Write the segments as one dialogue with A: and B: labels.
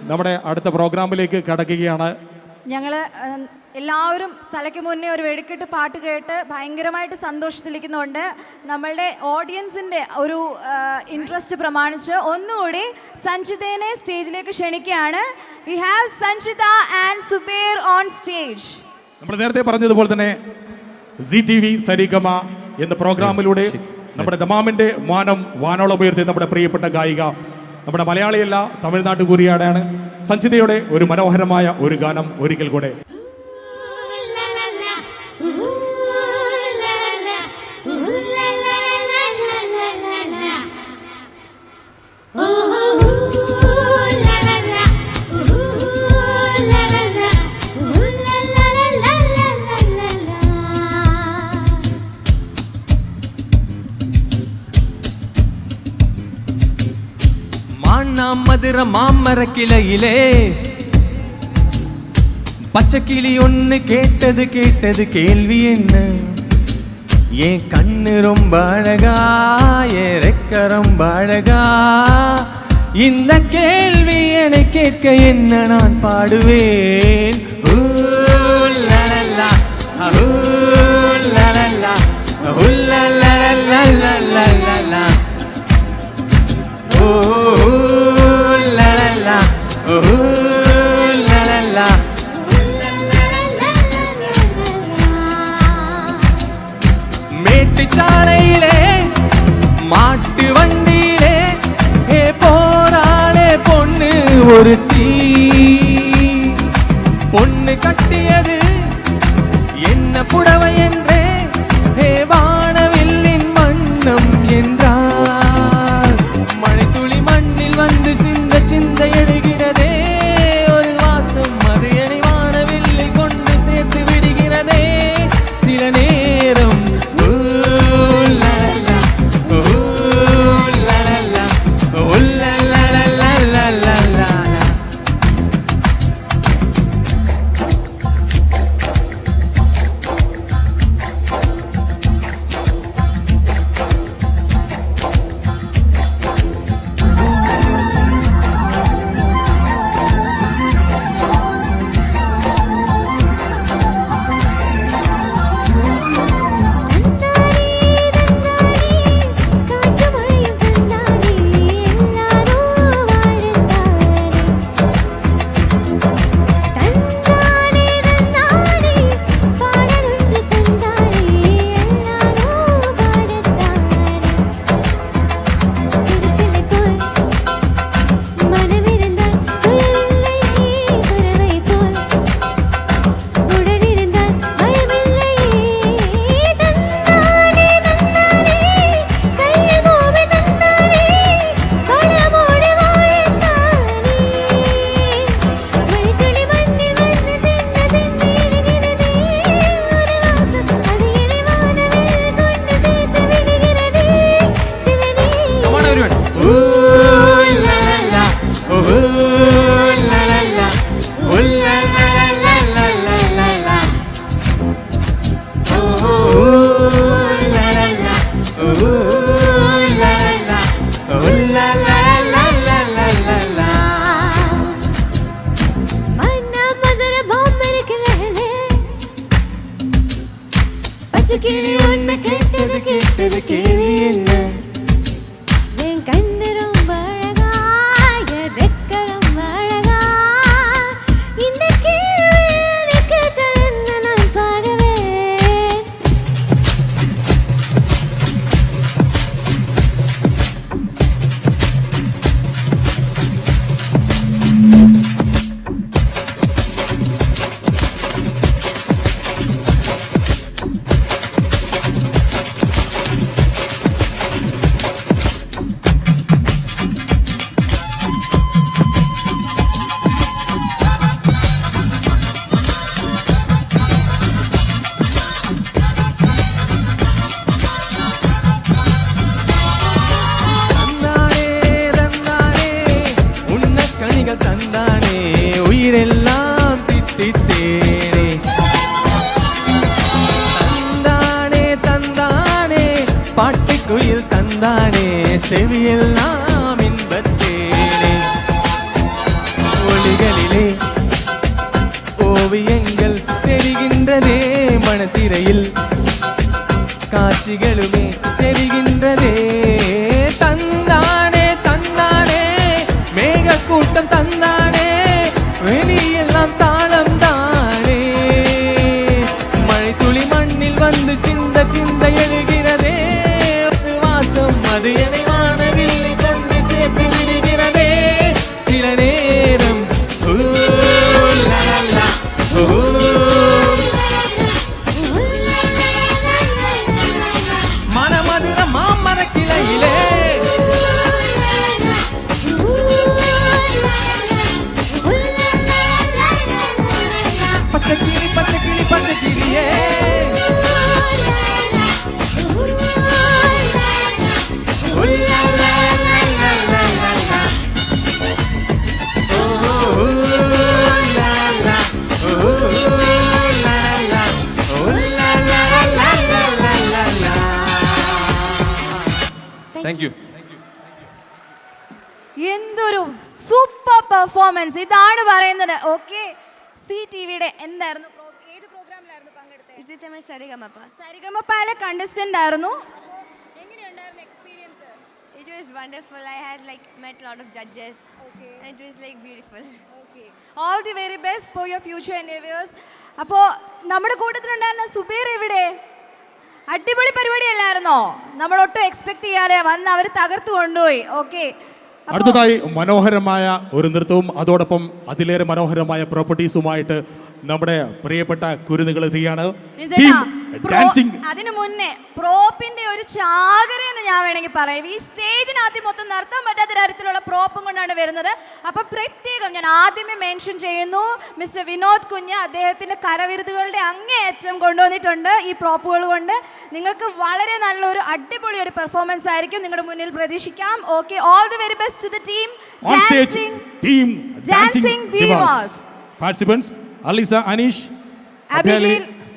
A: നമ്മുടെ അടുത്ത പ്രോഗ്രാമിലേക്ക് കടക്കുകയാണ്.
B: ഞങ്ങൾ എല്ലാവരും സലയ്ക്ക് മുന്നേ ഒരു വെടിക്കെട്ട് പാട്ട് കേട്ട് ഭയങ്കരമായിട്ട് സന്തോഷത്തിലിരിക്കുന്നുണ്ട്. നമ്മളുടെ ഓഡിയൻസിൻ്റെ ഒരു ഇൻട്രസ്റ്റ് പ്രമാണിച്ച് ഒന്നുകൂടി സഞ്ജിതേനെ സ്റ്റേജിലേക്ക് ക്ഷണിക്കുകയാണ്. We have Sanjitha and Subair on stage.
A: നമ്മൾ നേരത്തെ പറഞ്ഞതുപോലെ തന്നെ ZTV സരിഗമ എന്ന പ്രോഗ്രാമിലൂടെ നമ്മുടെ ദമാമിൻ്റെ മാനം വാനോളം ഉയർത്തി നമ്മുടെ പ്രിയപ്പെട്ട ഗായിക, നമ്മുടെ മലയാളിയല്ല തമിഴ്നാട്ടുകൂരിയാണ് സഞ്ജിതയുടെ ഒരു മനോഹരമായ ഒരു ഗാനം ഒരിക്കൽ കൂടെ.
C: மதுர மாமர கிளையிலே பச்சை கிளி ஒண்ணு கேட்டது கேள்வி என்ன? என் கண்ணு ரொம்ப அழகா, என் ரெக்க ரொம்ப அழகா, இந்த கேள்வி என்னை கேட்க என்ன நான் பாடுவேன்? மேட்டுச்சாலையிலே மாட்டு வண்டியிலே போராளே பொண்ணு ஒரு தீ, பொண்ணு கட்டியது என்ன புடவை என்றே வானவில்லின் வண்ணம் என்றார். மழை துளி மண்ணில் வந்து சிந்த சிந்த எழுகிறதே ஒரு வாசம், அது என்னை வானவில்லில் கொண்டு சேர்த்து விடுகிறதே சில நேரம். கிளி ஒண்ணு கேட்டது கேள்வி என்ன? என் கண்ணு ரொம்ப அழகா, என் ரெக்க ரொம்ப அழகா, இந்த கேள்வி கேட்டது என்ன நான் பாடுவேன்? உயிரெல்லாம் தித்தித்தேனே தந்தானே தந்தானே பாட்டுக்குயில் தந்தானே செவியெல்லாம் இன்பத்தேனே ஏடுகளிலே ஓவியங்கள் தெரிகின்றதே மனத்திரையில் காட்சிகளுமே தெரிகின்றதே தந்தானே தந்தானே மேக கூட்டம் தந்தானே வெளியெல்லாம் தாளம் தானே மழை துளி மண்ணில் வந்து சிந்த சிந்த எழுகிறதே வாசம் அது என்னை வானவில்லை கொண்டு சேர்த்து விடுகிறதே சில நேரம் ஊ, லா, லா, லா, ஊ. மனமதுர மாமர கிளையிலே பச்சை கிளி பச்சை கிளி பச்சை கிளியே உல்லா, லா, லா, லா, லா, லா, லா. ஓ, லா, லா, ஓ, லா, லா, உல்லா, லா, லா, லா, லா, லா, லா. Thank you.
B: എന്തൊരു സൂപ്പർ പെർഫോമൻസ് ഇതാണ് പറയുന്നത്. ഓക്കെ, സി ടി വിയുടെ എന്തായിരുന്നു ഏത് പ്രോഗ്രാമിലായിരുന്നു പങ്കെടുത്തത്? സരിഗമപ്പയിലെ കണ്ടസ്റ്റന്റ് ആയിരുന്നു. അപ്പോൾ എങ്ങനെയുണ്ടായിരുന്നു experience?
D: It was wonderful. I had met a lot of judges.
B: Okay.
D: And it was beautiful.
B: Okay. All the very best for your future endeavors. അപ്പോൾ നമ്മുടെ കൂട്ടത്തിലുണ്ടായിരുന്ന സുബീർ എവിടെ? അടിപൊളി പരിപാടിയല്ലായിരുന്നോ? നമ്മൾ ഒട്ടും എക്സ്പെക്ട് ചെയ്യാതെ വന്ന് അവർ തകർത്തു കൊണ്ടുപോയി. ഓക്കെ,
A: അടുത്തതായി മനോഹരമായ ഒരു നൃത്തവും അതോടൊപ്പം അതിലേറെ മനോഹരമായ പ്രോപ്പർട്ടീസുമായിട്ട് നമ്മുടെ പ്രിയപ്പെട്ട കുരുന്നുകൾ എത്തുകയാണ്. ഡാൻസിംഗ്
B: അതിനു മുന്നേ പ്രോപ്പിന്റെ ഒരു ചാകരയെന്ന് ഞാൻ വേണമെങ്കിൽ പറയാം. ഈ സ്റ്റേജിനകത്ത് മൊത്തം നടത്താൻ പറ്റാത്ത തരത്തിലുള്ള പ്രോപ്പും കൊണ്ടാണ് വരുന്നത്. അപ്പൊ പ്രത്യേകം ഞാൻ ആദ്യമേ മെൻഷൻ ചെയ്യുന്നു, മിസ്റ്റർ വിനോദ് കുഞ്ഞ് അദ്ദേഹത്തിന്റെ കരവിരുതുകളുടെ അങ്ങേയറ്റം കൊണ്ടുവന്നിട്ടുണ്ട്. ഈ പ്രോപ്പുകൾ കൊണ്ട് നിങ്ങൾക്ക് വളരെ നല്ലൊരു അടിപൊളി ഒരു പെർഫോമൻസ് ആയിരിക്കും നിങ്ങളുടെ മുന്നിൽ പ്രതീക്ഷിക്കാം. Okay, all the very best to the team dancing divas.
A: Participants Alisa Anish,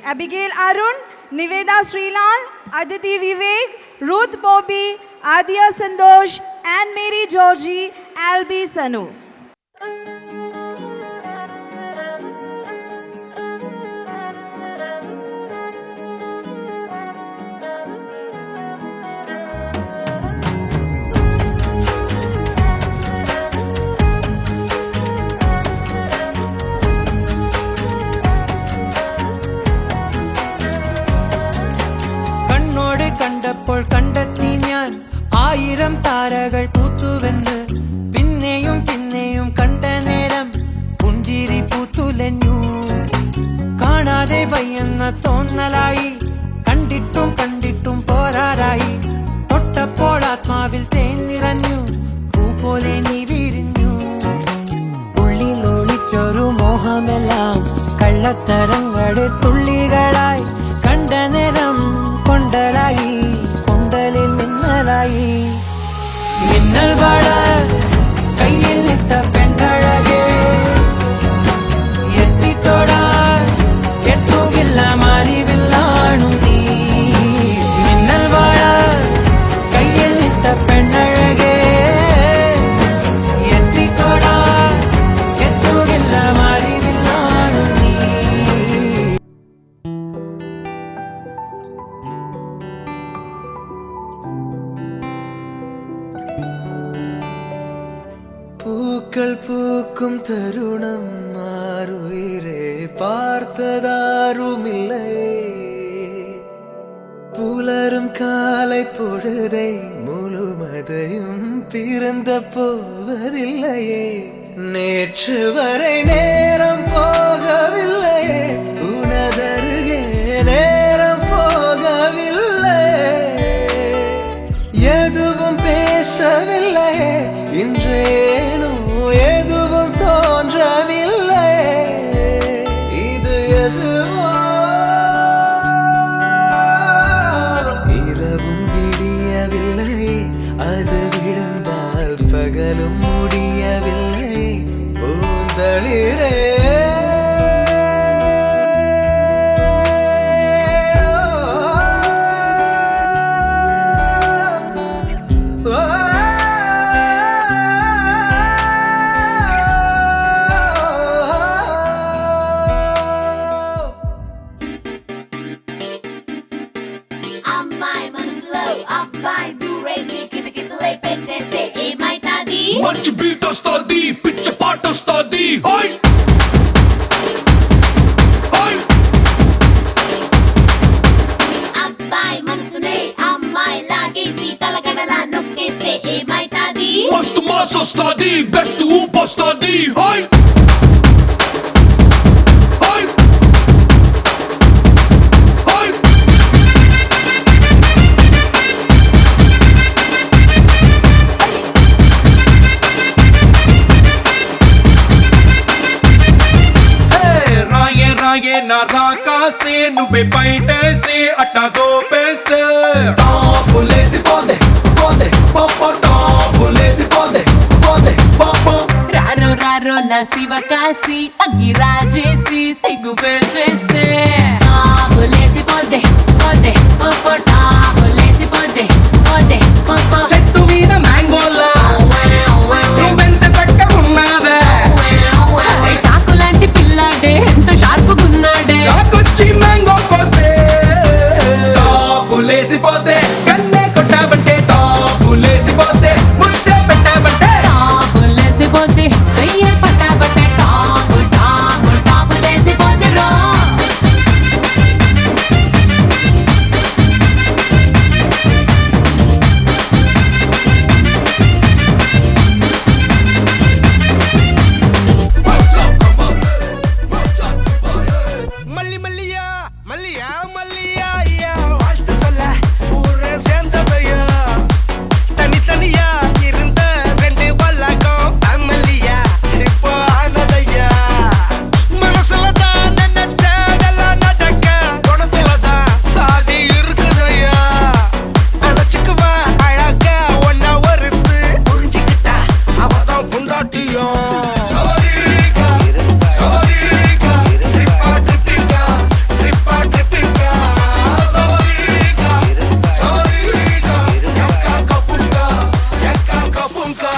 B: Abigail Arun, Niveda Srilal, Aditi Vivek, Ruth Bobby, Adia Sandosh, Anne Mary Georgie, Albi Sanu.
C: കണ്ടപ്പോൾ കണ്ടെത്തി ഞാൻ 1000 താരകൾ പൂത്തുവെന്ന് പിന്നെയും പിന്നെയും കണ്ട നേരം പുഞ്ചിരി പൂത്തുലഞ്ഞു കാണാതെ വയ്യെന്ന തോന്നലായി കണ്ടിട്ടും കണ്ടിട്ടും പോരാറായി തൊട്ടപ്പോൾ ആത്മാവിൽ തേൻ നിറഞ്ഞു പൂ പോലെ നീ വിരിഞ്ഞു ഉള്ളിൽ ഒളിച്ചൊരു മോഹമെല്ലാം കള്ളത്തരങ്ങളുടെ തുള്ളികളായി കണ്ട നേരം കൊണ്ടലായി കൊണ്ടലിൽ മിന്നലായി മിന്നൽ വാഴ കയ്യിൽ ഇട്ട പെണ്ണഴകേ എത്തിത്തോടാൻ എത്തുകില്ല മാറിവില്ലാണു നീ മിന്നൽ വാഴ കയ്യിൽ ഇട്ട പെണ്ണഴകേ എത്തിത്തോടാൻ എത്തുകില്ല മാറിവില്ലാണു നീ. பூக்கள் பூக்கும் தருணம் மாறுயிரே பார்த்ததாருமில்லை புலரும் காலை பொழுதை முழுமதையும் பிறந்த போவதில்லையே நேற்று வரை நேரம் போகவில்லையே உனதருகே நேரம் போகவில்லை எதுவும் பேசவில்லையே இன்றேனோ எதுவும் தோன்றவில்லை இது எதுவோ இரவும் விடியவில்லை அது விழுந்தால் பகலும் முடியவில்லை பூந்தளிரே
E: హాయ్ హాయ్
F: అబ్బాయి మనసునే అమ్మాయి లాగేసి తలగడలా నొక్కేస్తే ఏమైతాది
E: మస్తు మాస్ వస్తాది బెస్ట్ ఊప్ వస్తాది హాయ్ హాయ్ హాయ్
G: రాయే రాయే నా రాకాసే నువ్వే బయటేసి అట్టా గోపేస్తే
C: టాపులేసి పోందే పోందే పప్ప టాపులేసి పోందే పోందే పప్ప
F: రారో రారో నా శివకాశి అగ్గి రాజేసి సిగ్గు పెట్టేస్తే టాపులేసి పోతే పోతే పప్ప టాపులేసి పోతే పోతే పప్ప
G: చెట్టు మీద మ్యాంగోలా నువ్వెంత చక్కగా ఉన్నావే
F: చాకు లాంటి పిల్లాడే ఎంత షార్పుగున్నాడే
G: చాకొచ్చి మ్యాంగో కోస్తే
C: టాపులేసి పోతే
G: కన్నే కొట్టావంటే
C: టాపులేసి పోతే
G: ముద్దే పెట్టావంటే
F: టాపులేసి పోతే చెయ్యే పట్టాబట్టే టాపు టాపు టాపులేసి పోతే రో
C: மல்லி மல்லியா மல்லியா மல்லியா ஐயா வாழ்த்து சொல்ல ஊரே சேர்ந்ததையா தனித்தனியா இருந்த ரெண்டு வல்லகம் ஃபேமிலியா இப்போ ஆனதையா மனசுல தான் நினைச்சதெல்லாம் நடக்க குணத்துல தான் சாதி இருக்குதையா அழைச்சுக்குவா அழகா ஒன்னா ஒருத்து புரிஞ்சுக்கிட்டா அவதான் புண்டாட்டியும் சவரிக்கா சவரிக்கா ட்ரிப்பா ட்ரிப்பிக்கா ட்ரிப்பா ட்ரிப்பிக்கா சவரிக்கா சவரிக்கா யக்கா கப்புங்கா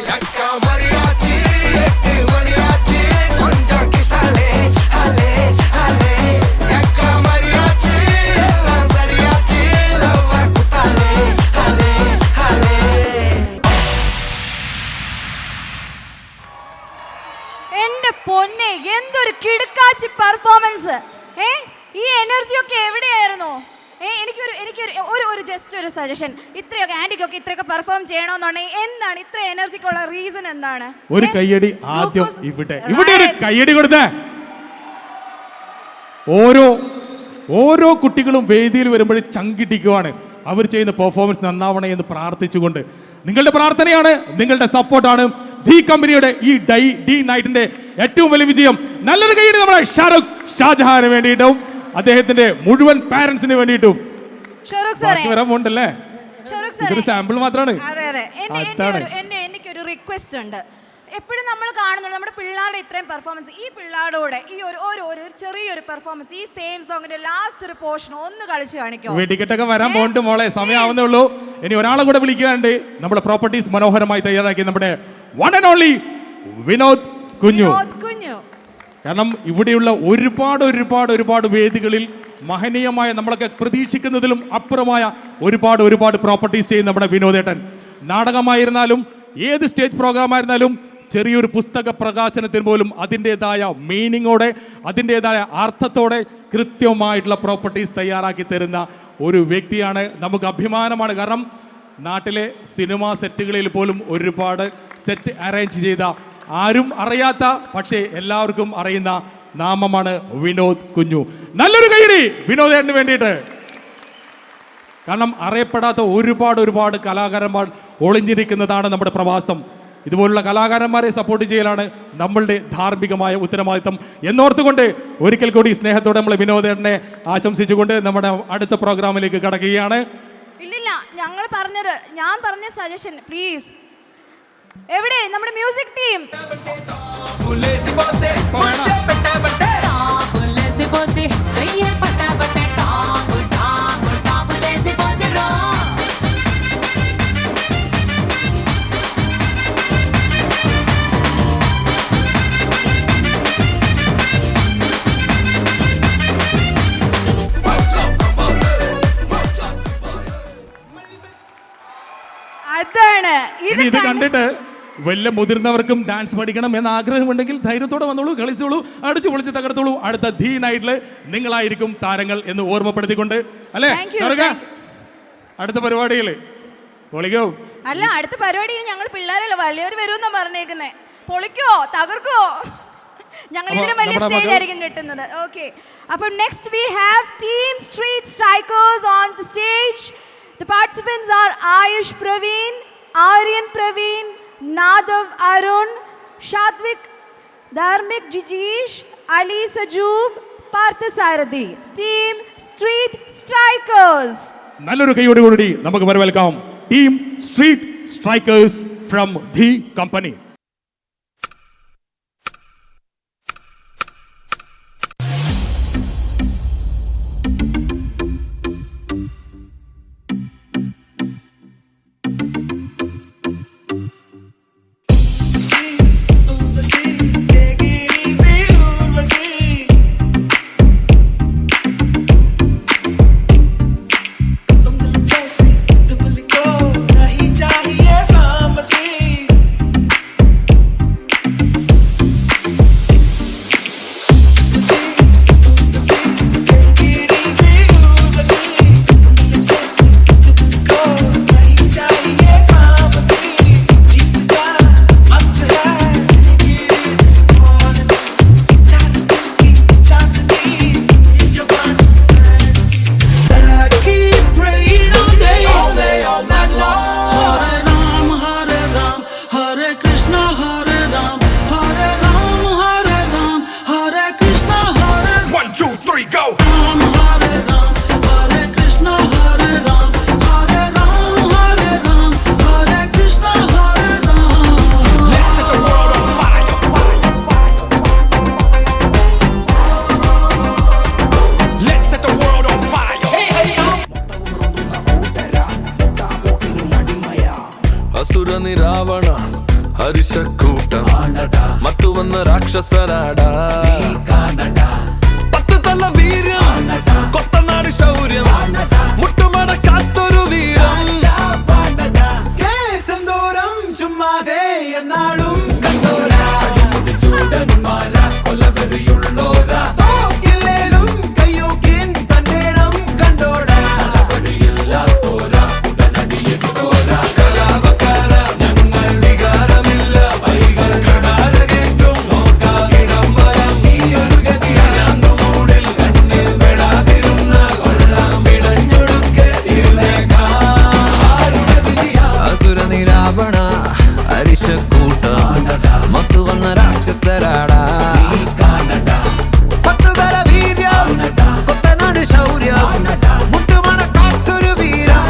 C: யக்கா மரியாச்சி 8 மணியாச்சி கொஞ்சம் கிசாலே ஹலே ஹலே யக்கா மரியாச்சி எல்லாம் சரியாச்சி லவ்வ குத்தாலே ஹலே ஹலே
B: എന്റെ പൊന്നെ എന്തൊരു കിടുക്കാച്ചി പെർഫോമൻസ്. ഈ എനർജി ഒക്കെ എവിടെയായിരുന്നു? എനിക്കൊരു ജസ്റ്റ് ഒരു സജഷൻ. ഇത്രയൊക്കെ ആന്റിക്കൊക്കെ ഇത്രയൊക്കെ പെർഫോം ചെയ്യണമെന്നുണ്ടെങ്കിൽ എന്താണ് ഇത്ര എനർജിക്കുള്ള റീസൺ എന്താണ്?
A: ഒരു കയ്യടി ആദ്യം ഇവിടെ ഒരു കയ്യടി കൊടുത്തേ. ഓരോ കുട്ടികളും വേദിയിൽ വരുമ്പോഴും ചങ്കിടിക്കുവാണ്. അവർ ചെയ്യുന്ന പെർഫോമൻസ് നന്നാവണേ എന്ന് പ്രാർത്ഥിച്ചുകൊണ്ട് നിങ്ങളുടെ പ്രാർത്ഥനയാണ്, നിങ്ങളുടെ സപ്പോർട്ടാണ് ദി കമ്പനിയുടെ ഈ ഡി നൈറ്റിന്റെ ഏറ്റവും വലിയ വിജയം. നല്ലൊരു കയ്യടി നമ്മുടെ ഷാരൂഖ് ഷാജഹാന് വേണ്ടിയിട്ടും അദ്ദേഹത്തിന്റെ മുഴുവൻ പാരന്റ്സിന് വേണ്ടിയിട്ടും.
B: ഷാരൂഖ് സാറേ,
A: ബാക്കി വരാമുണ്ടല്ലേ,
B: ഷാരൂഖ് സാറേ,
A: ഇതൊരു സാമ്പിൾ മാത്രമാണ്.
B: അതെ അതെ. എനിക്കൊരു റിക്വസ്റ്റ് ഉണ്ട്. എപ്പോഴും നമ്മൾ കാണുന്നുണ്ട് നമ്മുടെ പിള്ളേരുടെ ഇത്രയും പെർഫോമൻസ്. ഈ പിള്ളേരുടെ ഈ ഒരു ചെറിയൊരു പെർഫോമൻസ്, ഈ സെയിം സോങ്ങിന്റെ ലാസ്റ്റ് ഒരു പോർഷൻ ഒന്ന് കളിച്ച് കാണിക്കോ?
A: വെടിക്കെട്ടൊക്കെ വരാൻ പോണ്ട് മോളെ, സമയമാവുന്നേ ഉള്ളൂ. ഇനി ഒരാളെ കൂടെ വിളിക്കാനുണ്ട്. നമ്മുടെ പ്രോപ്പർട്ടീസ് മനോഹരമായി തയ്യാറാക്കി നമ്മുടെ വൺ ആൻഡ് ഓൺലി വിനോദ് കുഞ്ഞു. കാരണം ഇവിടെയുള്ള ഒരുപാട് വേദികളിൽ മഹനീയമായ നമ്മളൊക്കെ പ്രതീക്ഷിക്കുന്നതിലും അപ്പുറമായ ഒരുപാട് പ്രോപ്പർട്ടീസ് ചെയ്യുന്ന നമ്മുടെ വിനോദേട്ടൻ. നാടകമായിരുന്നാലും ഏത് സ്റ്റേജ് പ്രോഗ്രാം ആയിരുന്നാലും ചെറിയൊരു പുസ്തക പ്രകാശനത്തിന് പോലും അതിൻ്റെതായ മീനിങ്ങോടെ അതിൻ്റെതായ അർത്ഥത്തോടെ കൃത്യമായിട്ടുള്ള പ്രോപ്പർട്ടീസ് തയ്യാറാക്കി തരുന്ന ഒരു വ്യക്തിയാണ്. നമുക്ക് അഭിമാനമാണ്. കാരണം നാട്ടിലെ സിനിമാ സെറ്റുകളിൽ പോലും ഒരുപാട് സെറ്റ് അറേഞ്ച് ചെയ്ത ആരും അറിയാത്ത പക്ഷേ എല്ലാവർക്കും അറിയുന്ന നാമമാണ് വിനോദ് കുഞ്ഞു. നല്ലൊരു കൈയടി വിനോദേട്ടന് വേണ്ടിയിട്ട്. കാരണം അറിയപ്പെടാത്ത ഒരുപാട് കലാകാരന്മാർ ഒളിഞ്ഞിരിക്കുന്നതാണ് നമ്മുടെ പ്രവാസം. ഇതുപോലുള്ള കലാകാരന്മാരെ സപ്പോർട്ട് ചെയ്യലാണ് നമ്മളുടെ ധാർമ്മികമായ ഉത്തരവാദിത്തം എന്നോർത്തുകൊണ്ട് ഒരിക്കൽ കൂടി സ്നേഹത്തോടെ നമ്മൾ വിനോദേട്ടനെ ആശംസിച്ചുകൊണ്ട് നമ്മുടെ അടുത്ത പ്രോഗ്രാമിലേക്ക് കടക്കുകയാണ്.
B: ഇല്ലില്ല, ഞാൻ പറഞ്ഞ സജഷൻ പ്ലീസ്. എവിടെ നമ്മുടെ മ്യൂസിക് ടീം?
C: టాపులేసి పోతే
F: టాపులేసి పోతే చెయ్యే పట్టాబట్టే టాపు టాపు టాపులేసి పోతే రో
B: അതാണ്
A: ഇത് കണ്ടിട്ട് വല്ല മുതിർന്നവർക്കും ഡാൻസ് പഠിക്കണം എന്ന ആഗ്രഹമുണ്ടെങ്കിൽ ധൈര്യത്തോടെ വന്നോളൂ, കളിച്ചോളൂ, അടിച്ചു പൊളിച്ച് തകർത്തോളൂ. അടുത്ത ധീ നൈറ്റിൽ നിങ്ങളായിരിക്കും താരങ്ങൾ എന്ന് ഓർമ്മപ്പെടുത്തിക്കൊണ്ട് അല്ലേ അടുത്ത പരിപാടിയിൽ പൊളിക്കോ?
B: അല്ല, അടുത്ത പരിപാടിയിൽ ഞങ്ങൾ പിള്ളേരല്ല വലിയവർ വരുമെന്നാ പറഞ്ഞേക്കുന്നേ. പൊളിക്കോ, തകർക്കോ? ഞങ്ങൾ ഇതിലും വലിയ സ്റ്റേജ് ആയിരിക്കും കിട്ടുന്നത്. ഓക്കെ, അപ്പം next we have team Street Strikers on the stage. The participants are Ayush Praveen, Aryan Praveen, Nadav Arun, Shathvik, Dharmik Jijeesh, Ali Sajoob, Parthasarathi. Team Street Strikers.
A: നല്ലൊരു കൈയോടുകൂടി നമുക്ക് വരവേൽക്കാം team Street Strikers from the company.
E: Ravana ഹരിശക്കൂട്ടം മത്തു വന്ന രാക്ഷസനാടാ, 10 തല വീര്യം, കൊത്തനാട് ശൗര്യം, മുട്ടുമടക്കാത്തൊരു വീരം.
C: കേസന്തോരം ചുമ്മാതെ എന്നാളും കണ്ടോരാ,
E: കൊലവെറിയുള്ളോരാ,
C: തോക്കില്ലേലും കയ്യൂക്കിൻ തന്നേണം കണ്ടോടാ,
E: നടപടിയില്ലാത്തോരാ, ഉടനടിയെത്തോരാ. കരാവക്കാര ഞങ്ങൾ വികാരമില്ല, വൈകൾ കടാരകേറ്റും നോക്കായിടം വരം. ഈ ഒരു ഗതിയാങ്ങുമൂടിൽ കണ്ണിൽ പെടാതിരുന്ന കൊള്ളാം പിടഞ്ഞൊടുക്കെ
C: അസുര നിരാവണ ഹരിശക്കൂട്ട മത്തു വന്ന രാക്ഷസരാടാ, 10 തല വീര്യം, കൊത്തനാട് ശൗര്യം, മുട്ടുമണക്കാത്തൊരു വീരം.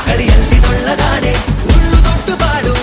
H: കളിയല്ലിതൊള്ളതാണേ ഉള്ളു തൊട്ടു പാടും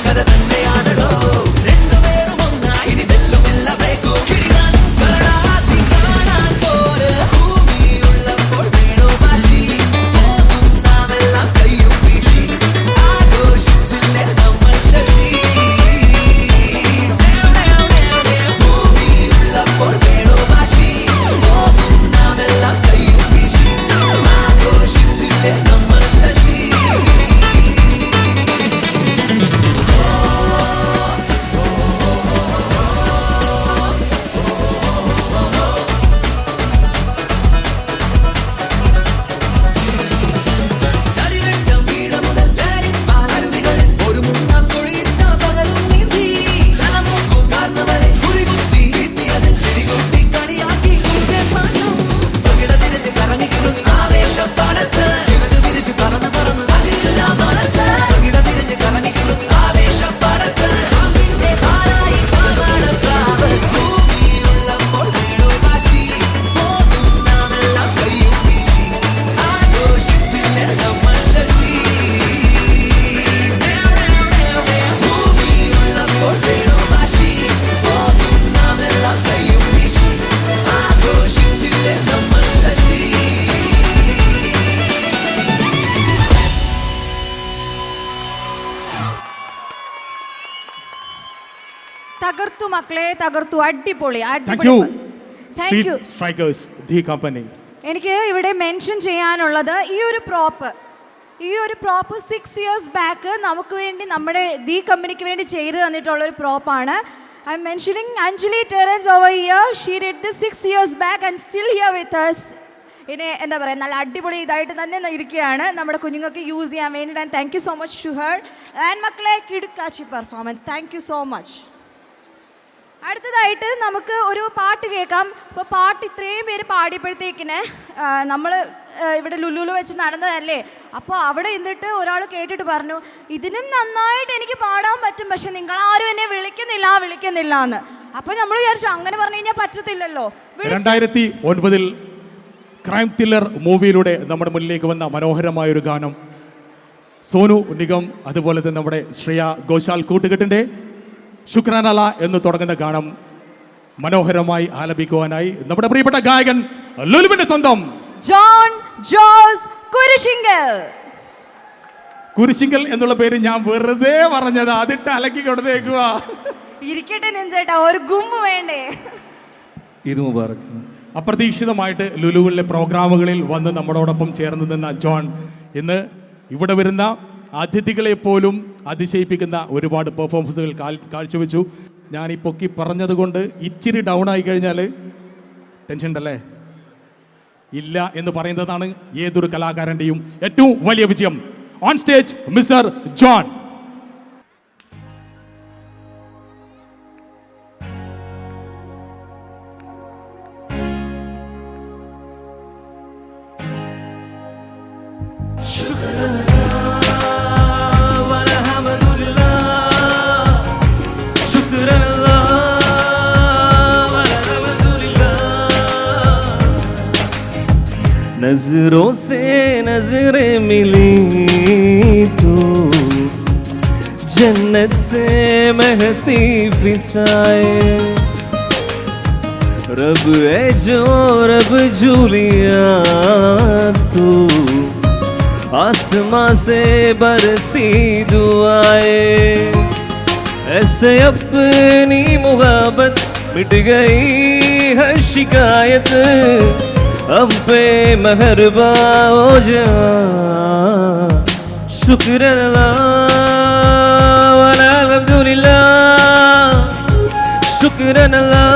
B: തകർത്തു മക്കളെ, തകർത്തു. അടിപൊളി,
A: thank you
B: thank you.
A: Street strikers the company.
B: എനിക്ക് ഇവിടെ മെൻഷൻ ചെയ്യാനുള്ളത് ഈ ഒരു പ്രോപ്പ് 6 years ബാക്ക് നമുക്ക് വേണ്ടി നമ്മുടെ ദി കമ്പനിക്ക് വേണ്ടി ചെയ്തു തന്നിട്ടുള്ള ഒരു പ്രോപ്പാണ്. I am mentioning Anjali Terence over here. She did this 6 years back and still here with us. ഇനി എന്താ പറയുക, നല്ല അടിപൊളി ഇതായിട്ട് തന്നെ ഇരിക്കുകയാണ് നമ്മുടെ കുഞ്ഞുങ്ങൾക്ക് യൂസ് ചെയ്യാൻ വേണ്ടിയിട്ട്. And thank you so much to her. And മക്കളെ, കിടുക്കാച്ചി performance. Thank you so much. അടുത്തതായിട്ട് നമുക്ക് ഒരു പാട്ട് കേൾക്കാം. ഇപ്പോൾ പാട്ട് ഇത്രയും പേര് പാടിയപ്പോഴത്തേക്കിന് നമ്മൾ ഇവിടെ ലുലുലു വെച്ച് നടന്നതല്ലേ, അപ്പോൾ അവിടെ എന്നിട്ട് ഒരാൾ കേട്ടിട്ട് പറഞ്ഞു, ഇതിനും നന്നായിട്ട് എനിക്ക് പാടാൻ പറ്റും, പക്ഷെ നിങ്ങളാരും എന്നെ വിളിക്കുന്നില്ല എന്ന്. അപ്പോൾ നമ്മൾ വിചാരിച്ചു അങ്ങനെ പറഞ്ഞു കഴിഞ്ഞാൽ പറ്റത്തില്ലല്ലോ.
A: 2009 ക്രൈം ത്രില്ലർ മൂവിയിലൂടെ നമ്മുടെ മുന്നിലേക്ക് വന്ന മനോഹരമായൊരു ഗാനം സോനു നിഗം അതുപോലെ തന്നെ നമ്മുടെ ശ്രേയ ഘോഷാൽ കൂട്ടുകെട്ടിൻ്റെ ശുക്രാനല എന്ന് തുടങ്ങുന്ന ഗാനം മനോഹരമായി ആലപിക്കുവാനായി നമ്മുടെ പ്രിയപ്പെട്ട ഗായകൻ ലുലുവിന്റെ സ്വന്തം
B: ജോൺ ജോസ്
A: കുരിശിങ്കൽ എന്നുള്ള പേര് ഞാൻ വെറുതെ പറഞ്ഞത്, അതിട്ട് അലക്കി കൊടുത്തേക്കുക.
B: ഇരിക്കട്ടെ നെഞ്ചേട്ടാ, ഒരു ഗുമ്മ വേണ്ടേ?
G: ഈദ് മുബാറക്.
A: അപ്രതീക്ഷിതമായിട്ട് ലുലുവിലെ പ്രോഗ്രാമുകളിൽ വന്ന് നമ്മളോടൊപ്പം ചേർന്ന് നിന്ന ജോൺ ഇന്ന് ഇവിടെ വരുന്ന അതിഥികളെ പോലും അതിശയിപ്പിക്കുന്ന ഒരുപാട് പെർഫോമൻസുകൾ കാഴ്ചവെച്ചു. ഞാൻ ഈ പൊക്കി പറഞ്ഞത് കൊണ്ട് ഇച്ചിരി ഡൗൺ ആയി കഴിഞ്ഞാൽ ടെൻഷൻ ഉണ്ടല്ലേ? ഇല്ല എന്ന് പറയുന്നതാണ് ഏതൊരു കലാകാരൻ്റെയും ഏറ്റവും വലിയ വിജയം. On stage mister John.
H: नजरों से नजरें मिली तो जन्नत से महती फिसाए, रब है जो रब झूलिया तो आसमां से बरसी दुआए, ऐसे अपनी मुहब्बत मिट गई हर शिकायत, हम पे मेहरबा हो जा। शुक्र अल्लाह वाला अल्हम्दुलिल्लाह, शुक्र अल्लाह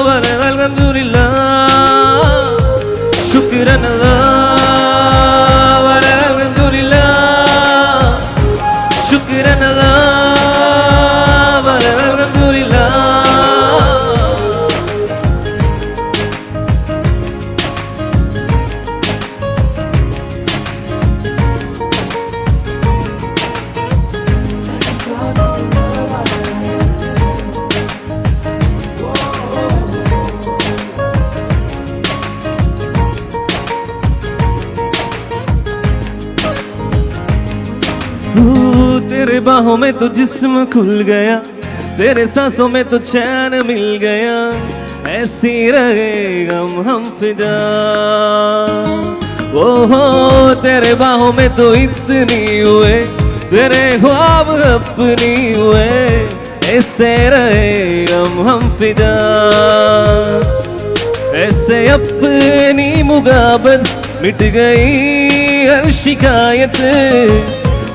H: वाला अल्हम्दुलिल्लाह, शुक्र अल्लाह वाला अल्हम्दुलिल्लाह, शुक्र अल्लाह वाला अल्हम्दुलिल्लाह। तेरे बाहों में तो जिस्म खुल गया, तेरे सांसों में तो चैन मिल गया, ऐसी रहे हम फिदा। ओ हो तेरे बाहों में तो इतनी हुए, तेरे ख्वाब अपनी हुए, ऐसे रहे हम फिदा। ऐसे अपनी मुगाबत मिट गई हर शिकायत,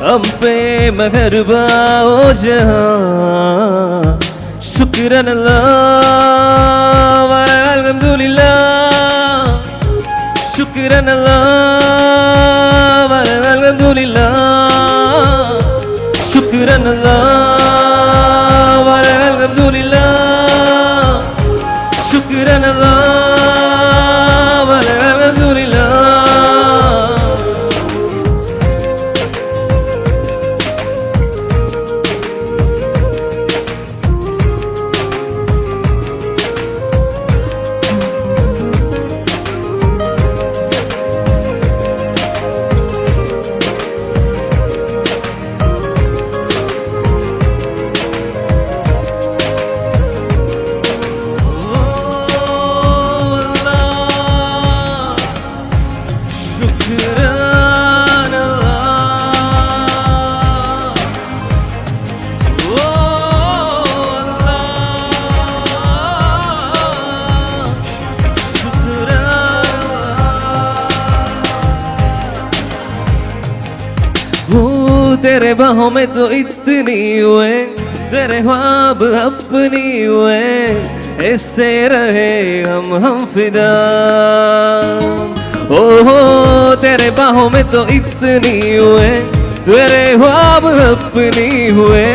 H: हम पे मेहरबा हो जहाँ। शुक्र अल्लाह वाला अल्हम्दुलिल्लाह, शुक्र अल्लाह वाला अल्हम्दुलिल्लाह, शुक्र अल्लाह वाला अल्हम्दुलिल्लाह, शुक्र अल्लाह वाला अल्हम्दुलिल्लाह। तेरे बाहों में तो इतनी हुए, तेरे ख्वाब अपनी हुए, ऐसे रहे हम फिदा। ओ हो तेरे बाहों में तो इतनी हुए, तेरे ख्वाब अपनी हुए,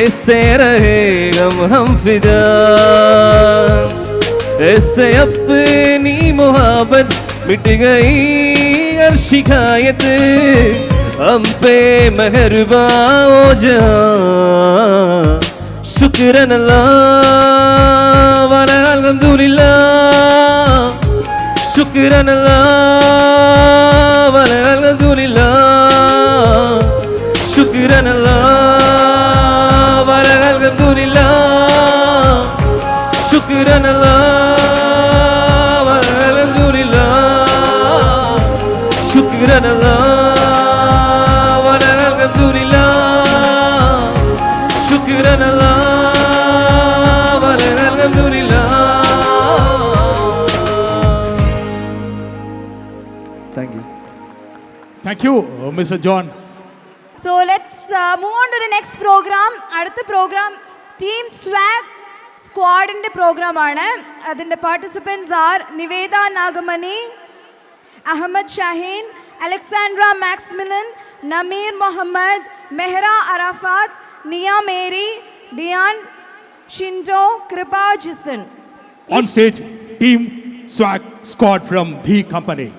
H: ऐसे रहे हम फिदा। ऐसे अपनी मोहब्बत मिट गई हर शिकायत, हम पे मेहरबान हो जा। शुक्रन अल्लाह वाला अल्हम्दुलिल्लाह, शुक्रन अल्लाह वाला अल्हम्दुलिल्लाह, शुक्रन अल्लाह वाला अल्हम्दुलिल्लाह, शुक्रन अल्लाह वाला अल्हम्दुलिल्लाह, शुक्रन अल्लाह वाला अल्हम्दुलिल्लाह, शुक्रन अल्लाह वाला अल्हम्दुलिल्लाह। Thank you.
A: Thank you, Mr. John.
B: So let's move on to the next program. അടുത്ത program Team Swag സ്ക്വാഡിന്റെ പ്രോഗ്രാമാണ്. അതിൻ്റെ participants are Niveda Nagamani, Ahmed Shaheen, Alexandra Maximilian, Nameer Muhammad, Mehra Arafat, Niya Mary, ഡിയാൻ Shindo, കൃപ Jison.
A: On stage, Team Swag Squad from The Company.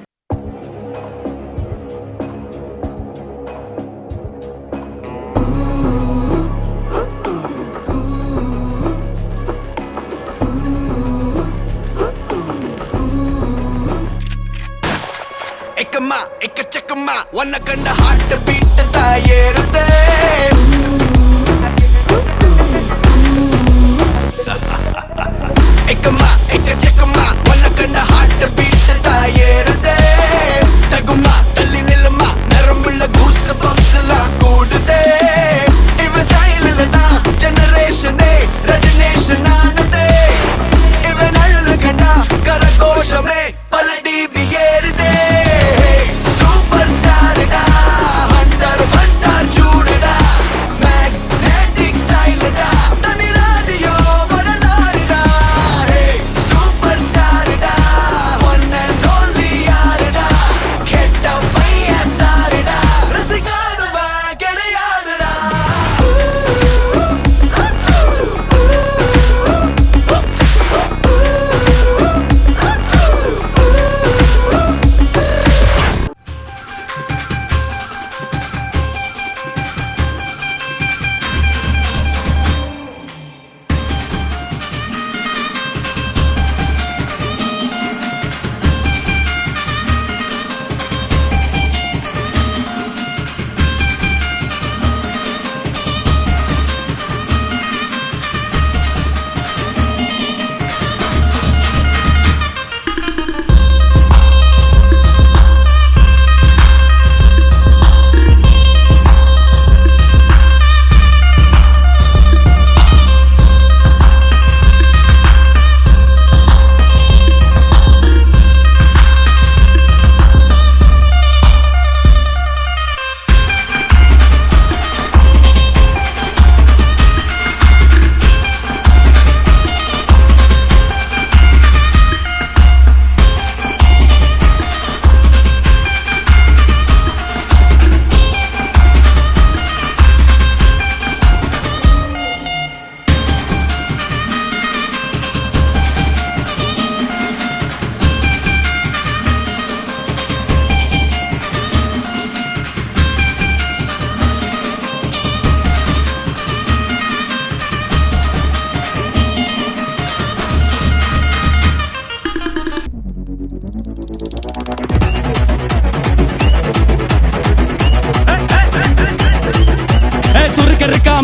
C: എക്കച്ചക്കമ്മ വന്ന കണ്ട ഹാർട്ട് ബീറ്റ് തായേറുതേ. എക്കമ്മ എക്കച്ചക്കമ്മ വന്ന കണ്ട heart beat തായേറുതേ. തകുമ്മ തല്ലി നിലമ്മ നരമ്പുള്ള ഗൂസ് ബംസ്ലാ കൂടുതേ. ഇവ സ്റ്റൈലിലതാ ജനറേഷനെ രജനേഷനാണതേ. ഇവൻ അഴല് കണ്ട കരഘോഷമേ പല ഡിബി ഏറുതേ.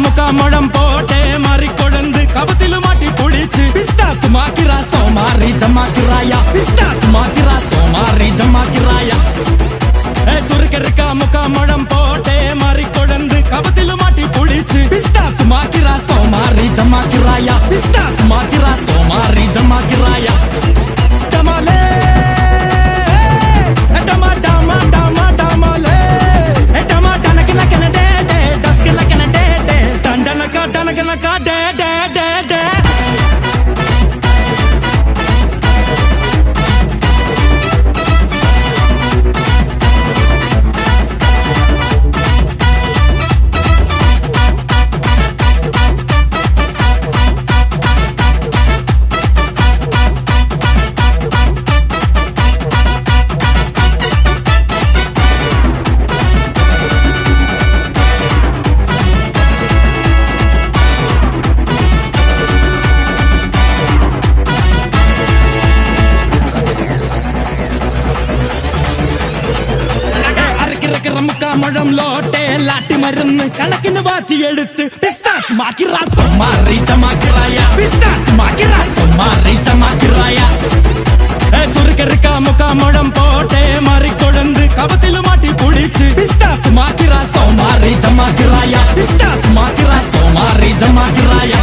E: മുഖമഴം പോട്ടെ മാറിക്കൊഴന്ത് കപത്തില് മാറ്റി പൊടിച്ച് പിസ്താസ് മാക്കിറ സോമാറി ജമാക്കിറായ പിസ്താസ് മാക്കിറ സോമാറി ജമാക്കിറായ സുറുക്കെറുക്ക മുഖമഴം പോട്ടെ മാറിക്കൊഴന്ത് കപത്തില് മാറ്റി പൊടിച്ച് പിസ്താസ് മാക്കിറ സോമാറി ജമാക്കിറായ പിസ്താസ് മാക്കിറ സോമാറി ജമാക്കിറായ ഡമാലേ ഡമാ ഡമാ ഡമാ ഡമാലേ ഡമാ ഡനക്കില കനഡേ
C: മുഴം ലോട്ടെ ലാട്ടി മരുന്ന് കണക്കിന് വാറ്റിയെടുത്ത് ബിസ്നാസ് മാക്കി റാസം മാറി ചമാക്കിറായ ബിസ്നാസ് മാക്കി റാസം മാറി ചമാക്കിറായ സുറുക്കെറുക്ക മുക്കാ മുഴം പോട്ടെ മാറിക്കൊഴന്ത് കപത്തില് മാട്ടി കുടിച്ച് ബിസ്നാസ് മാക്കി റാസം മാറി ചമാക്കിറായ ബിസ്നാസ് മാക്കി റാസം മാറി ചമാക്കിറായ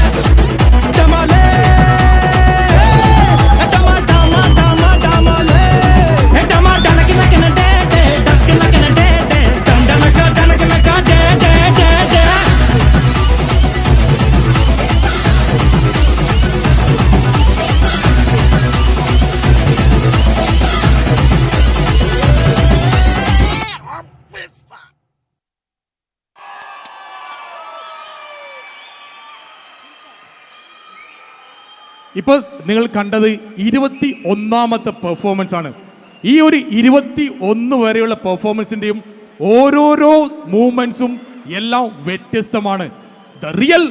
C: ടമാലേ ടമാ ടമാ ടമാ ടമാലേ ടമാ ഡണക്കി ലക്കന ഡേ ഡേ ഡസ്കി ലക്കന ഡേ ഡേ ഡണ്ടനക ഡണക്കി ലക്ക ഡേ ഡേ ഡേ ഡേ
A: ഇപ്പോൾ നിങ്ങൾ കണ്ടത് 21ാമത്തെ പെർഫോമൻസ് ആണ്. ഈ ഒരു 21 വരെയുള്ള പെർഫോമൻസിൻ്റെയും ഓരോരോ മൂവ്മെൻറ്റ്സും എല്ലാം വ്യത്യസ്തമാണ്. The real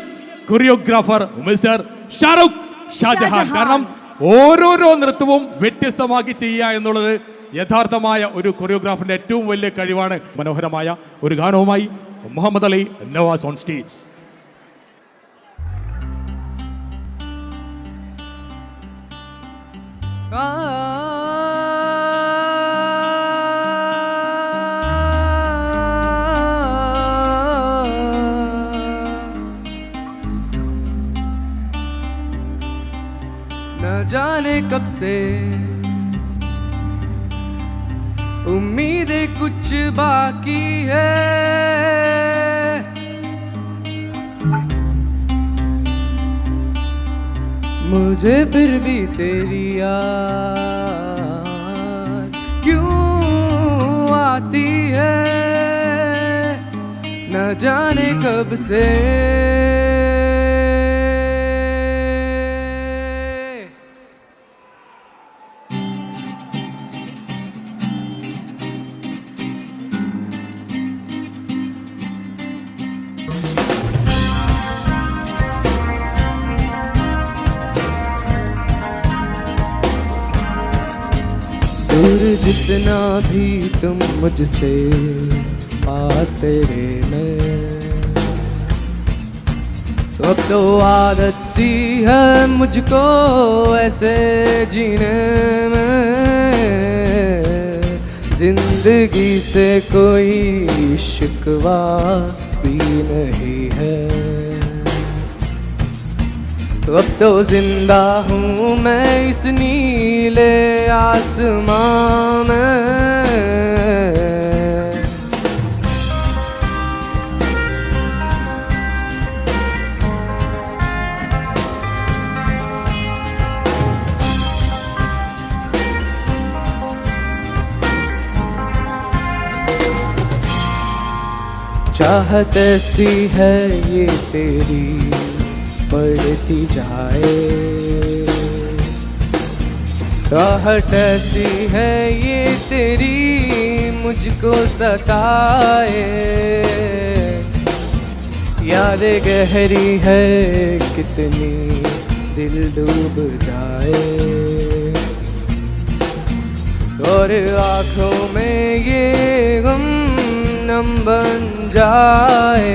A: choreographer mister Shahrukh Shahjahan. കാരണം ഓരോരോ നൃത്തവും വ്യത്യസ്തമാക്കി ചെയ്യുക എന്നുള്ളത് യഥാർത്ഥമായ ഒരു കൊറിയോഗ്രാഫറിൻ്റെ ഏറ്റവും വലിയ കഴിവാണ്. മനോഹരമായ ഒരു ഗാനവുമായി മുഹമ്മദ് അലി നവാസ് ഓൺ സ്റ്റേജ്.
H: न जाने कब से उम्मीदें कुछ बाकी है, मुझे फिर भी तेरी याद क्यों आती है, न जाने कब से दूर जितना भी तुम मुझसे पास तेरे में, तो अब तो आदत सी है मुझको ऐसे जीने में, जिंदगी से कोई शिकवा भी नहीं है, तो अब तो जिंदा हूँ मैं इस नीले आसमां में। चाहत ऐसी है ये तेरी बढ़ती जाए, राहत ऐसी है ये तेरी मुझको सताए, याद गहरी है कितनी दिल डूब जाए, और आँखों में ये गम नम बन जाए।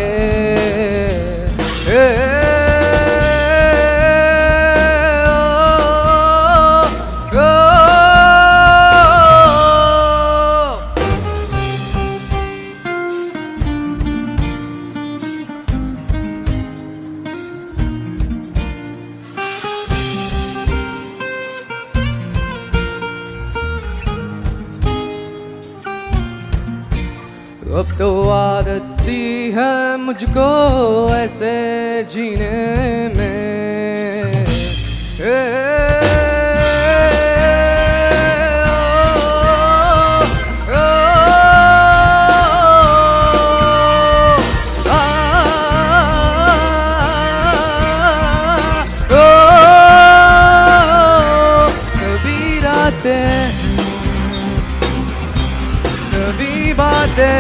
H: अब तो आदत सी है मुझको ऐसे जीने में, कभी रातें कभी बातें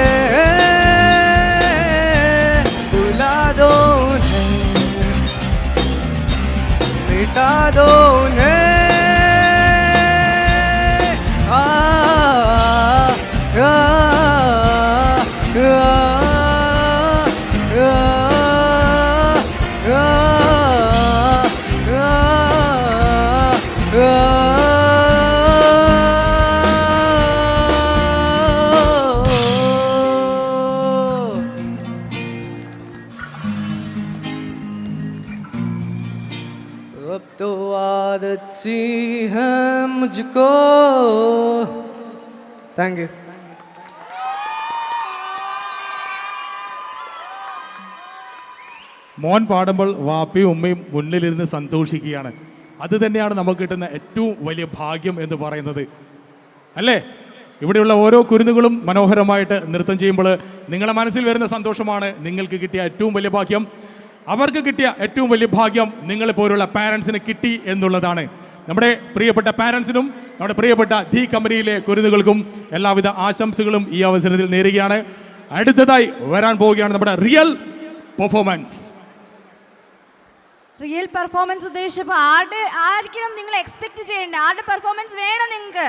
H: बुला दो उन्हें, मिटा दो उन्हें, आ, आ, आ, अब तो आदत सी है मुझको. Thank you.
A: മോൻ പാടുമ്പോൾ വാപ്പയും ഉമ്മയും മുന്നിലിരുന്ന് സന്തോഷിക്കുകയാണ്. അത് തന്നെയാണ് നമുക്ക് കിട്ടുന്ന ഏറ്റവും വലിയ ഭാഗ്യം എന്ന് പറയുന്നത്, അല്ലേ? ഇവിടെയുള്ള ഓരോ കുരുന്നുകളും മനോഹരമായിട്ട് നൃത്തം ചെയ്യുമ്പോൾ നിങ്ങളുടെ മനസ്സിൽ വരുന്ന സന്തോഷമാണ് നിങ്ങൾക്ക് കിട്ടിയ ഏറ്റവും വലിയ ഭാഗ്യം. അവർക്ക് കിട്ടിയ ഏറ്റവും വലിയ ഭാഗ്യം നിങ്ങളെപ്പോലുള്ള പാരൻസിന് കിട്ടി എന്നുള്ളതാണ്. നമ്മുടെ പ്രിയപ്പെട്ട പാരൻസിനും നമ്മുടെ പ്രിയപ്പെട്ട ദി കമ്പനിയിലെ കുരുന്നുകൾക്കും എല്ലാവിധ ആശംസകളും ഈ അവസരത്തിൽ നേരുകയാണ്. അടുത്തതായി വരാൻ പോവുകയാണ് നമ്മുടെ റിയൽ പെർഫോമൻസ്.
B: റിയൽ പെർഫോമൻസ് ഉദ്ദേശിച്ചപ്പോൾ ആർക്കും നിങ്ങൾ എക്സ്പെക്ട് ചെയ്യേണ്ട ആരുടെ പെർഫോമൻസ് വേണം നിങ്ങൾക്ക്?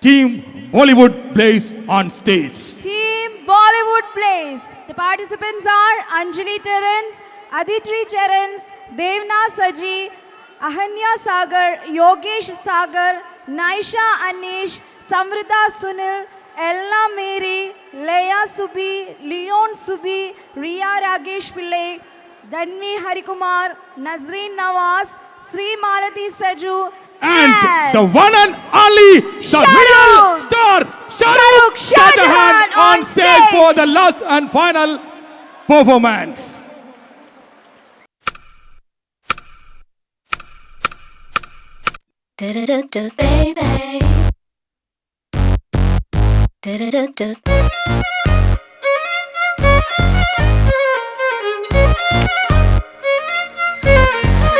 A: Team Bollywood plays on stage.
B: Team Bollywood plays. The participants are Anjali Terence, Aditri Terence, Devna Saji, Ahanya Sagar, Yogesh Sagar, Naisha Anish, Samrita Sunil, Ella Mary, Leia Subi, Leon Subi, Riya Ragesh Pillai, Danvi Harikumar, Nazreen Nawaz, Sri Malati Saju,
A: and the one and only the real star Shahrukh Shahjahan on stage for the last and final performance.
I: Baby.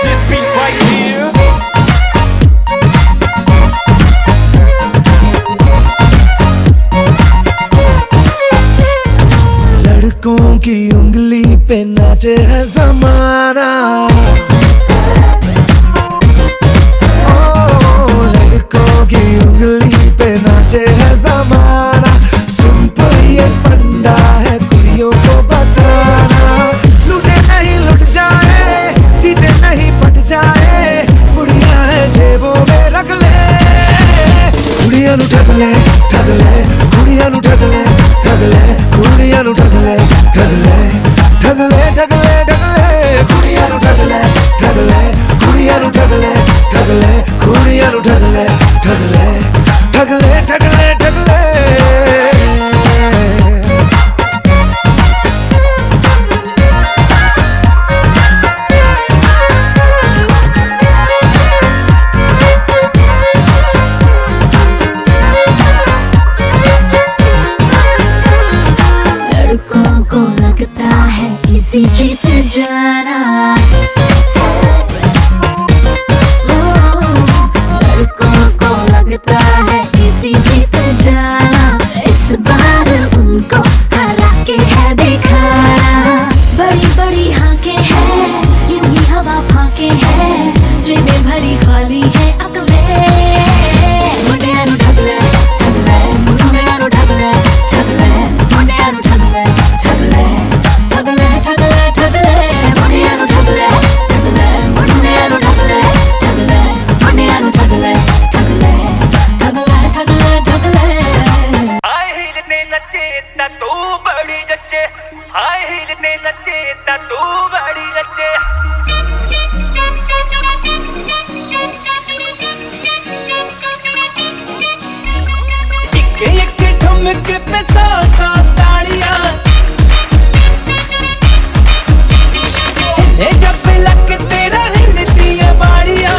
C: This beat right here. लड़कों की उंगली पे नाचे है ज़माना, लड़कों की उंगली पे नाचे है ज़माना. सिंपल ये फंडा है कुड़ियों को बताना. लूटे नहीं लुट जाए, जीते नहीं पट जाए, कुड़ियां है जेबों में रख ले. कुड़ियां नु ठग ले, ठग ले, कुड़ियां नु ठग ले, ठग ले, कुड़ियां नु ठग ले, ठग ले, ठग ले, ठग ले, ठग ले, कुड़ियां नु ठग ले, ठग ले, कुड़ियां नु ठग ले, ठग ले, कुड़ियां नु ठग ले, ठग ले, ठग ले, ठग ले, ठग ले.
I: लड़कों को लगता है इसी जीत जाना. लड़कों को लगता है इसी जीत जाना. इस बार उनको हरा के है दिखाना. बड़ी बड़ी हाके हैं, यूं ही हवा फाके हैं, जेबें भरी खाली है अकले. मुंडिया नु ठग ले, ठग ले, मुंडिया नु ठग ले, ठग ले, मुंडिया नु ठग ले, ठग ले, ठग ले, ठग ले, ठग ले, मुंडिया नु ठग ले, ठग ले, मुंडिया नु ठग ले, ठग ले, मुंडिया नु ठग ले, ठग ले, ठग ले, ठग ले, ठग ले.
C: हाय हील ने नचे ता तू बड़ी जच्चे, हाय हील ने नचे ता तू बड़ी जच्चे. एक एक ठुमके पे 100 तालियां, हिले जब लक तेरा हिलती है बाड़ियां.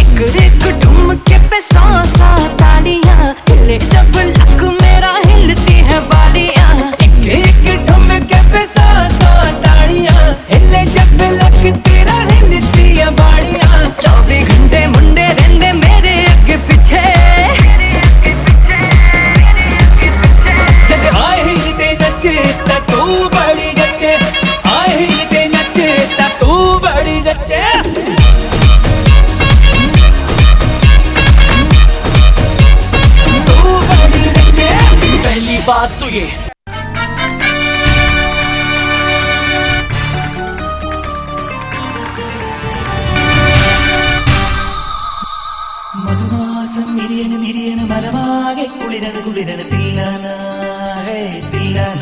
C: एक एक ठुमके पे 100 तालियां, हिले जब लक मेरा हिलती है बाड़ियां. एक एक ठुमके पे 100 तालियां, हिले जब लक तेरा हिलती है बाड़ियां. 24 घंटे मुंडे रहंदे मेरे अगे पीछे. हाय हील ते नचे ता तू बड़ी जच्चे, हाय हील ते नचे ता तू बड़ी जच्चे. तू बड़ी जच्चे. पहली बात तो ये മധുമാസം മിരിയന് മിരിയന് മരമാകെ കുളിരന് കുളിരന് തില്ലാന ഹേ തില്ലാന.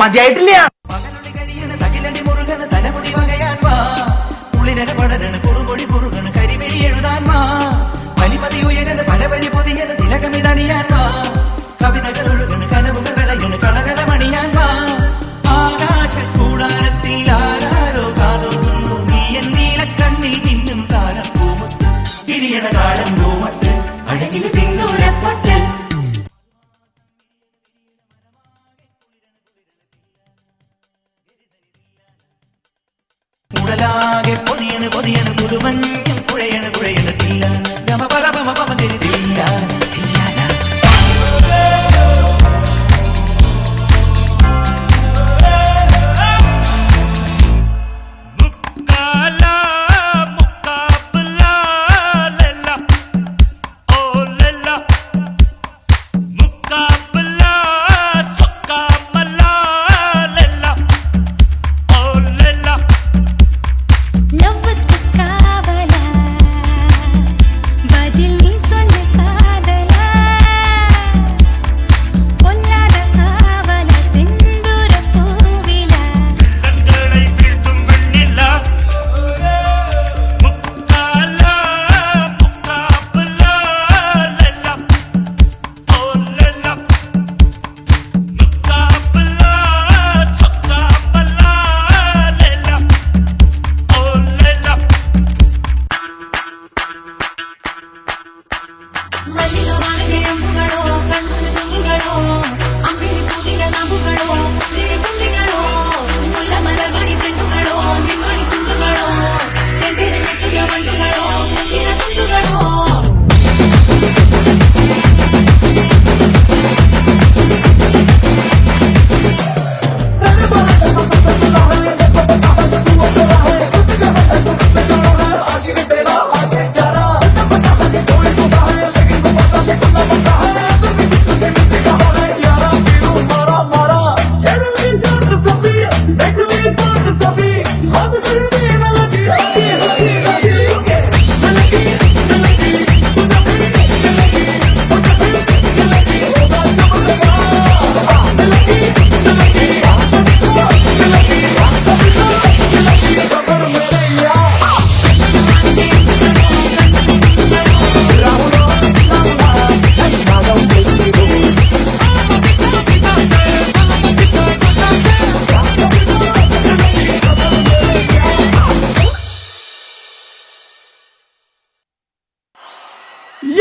J: മതിയായിട്ടില്ല.
C: ഉടലാകെ പൊതിയണ് പൊതിയണ് പുതുമഞ്ഞും കുഴയണ് കുഴയണ് തില്ല ഗമ പല പമ പമ തിരിതില്ല.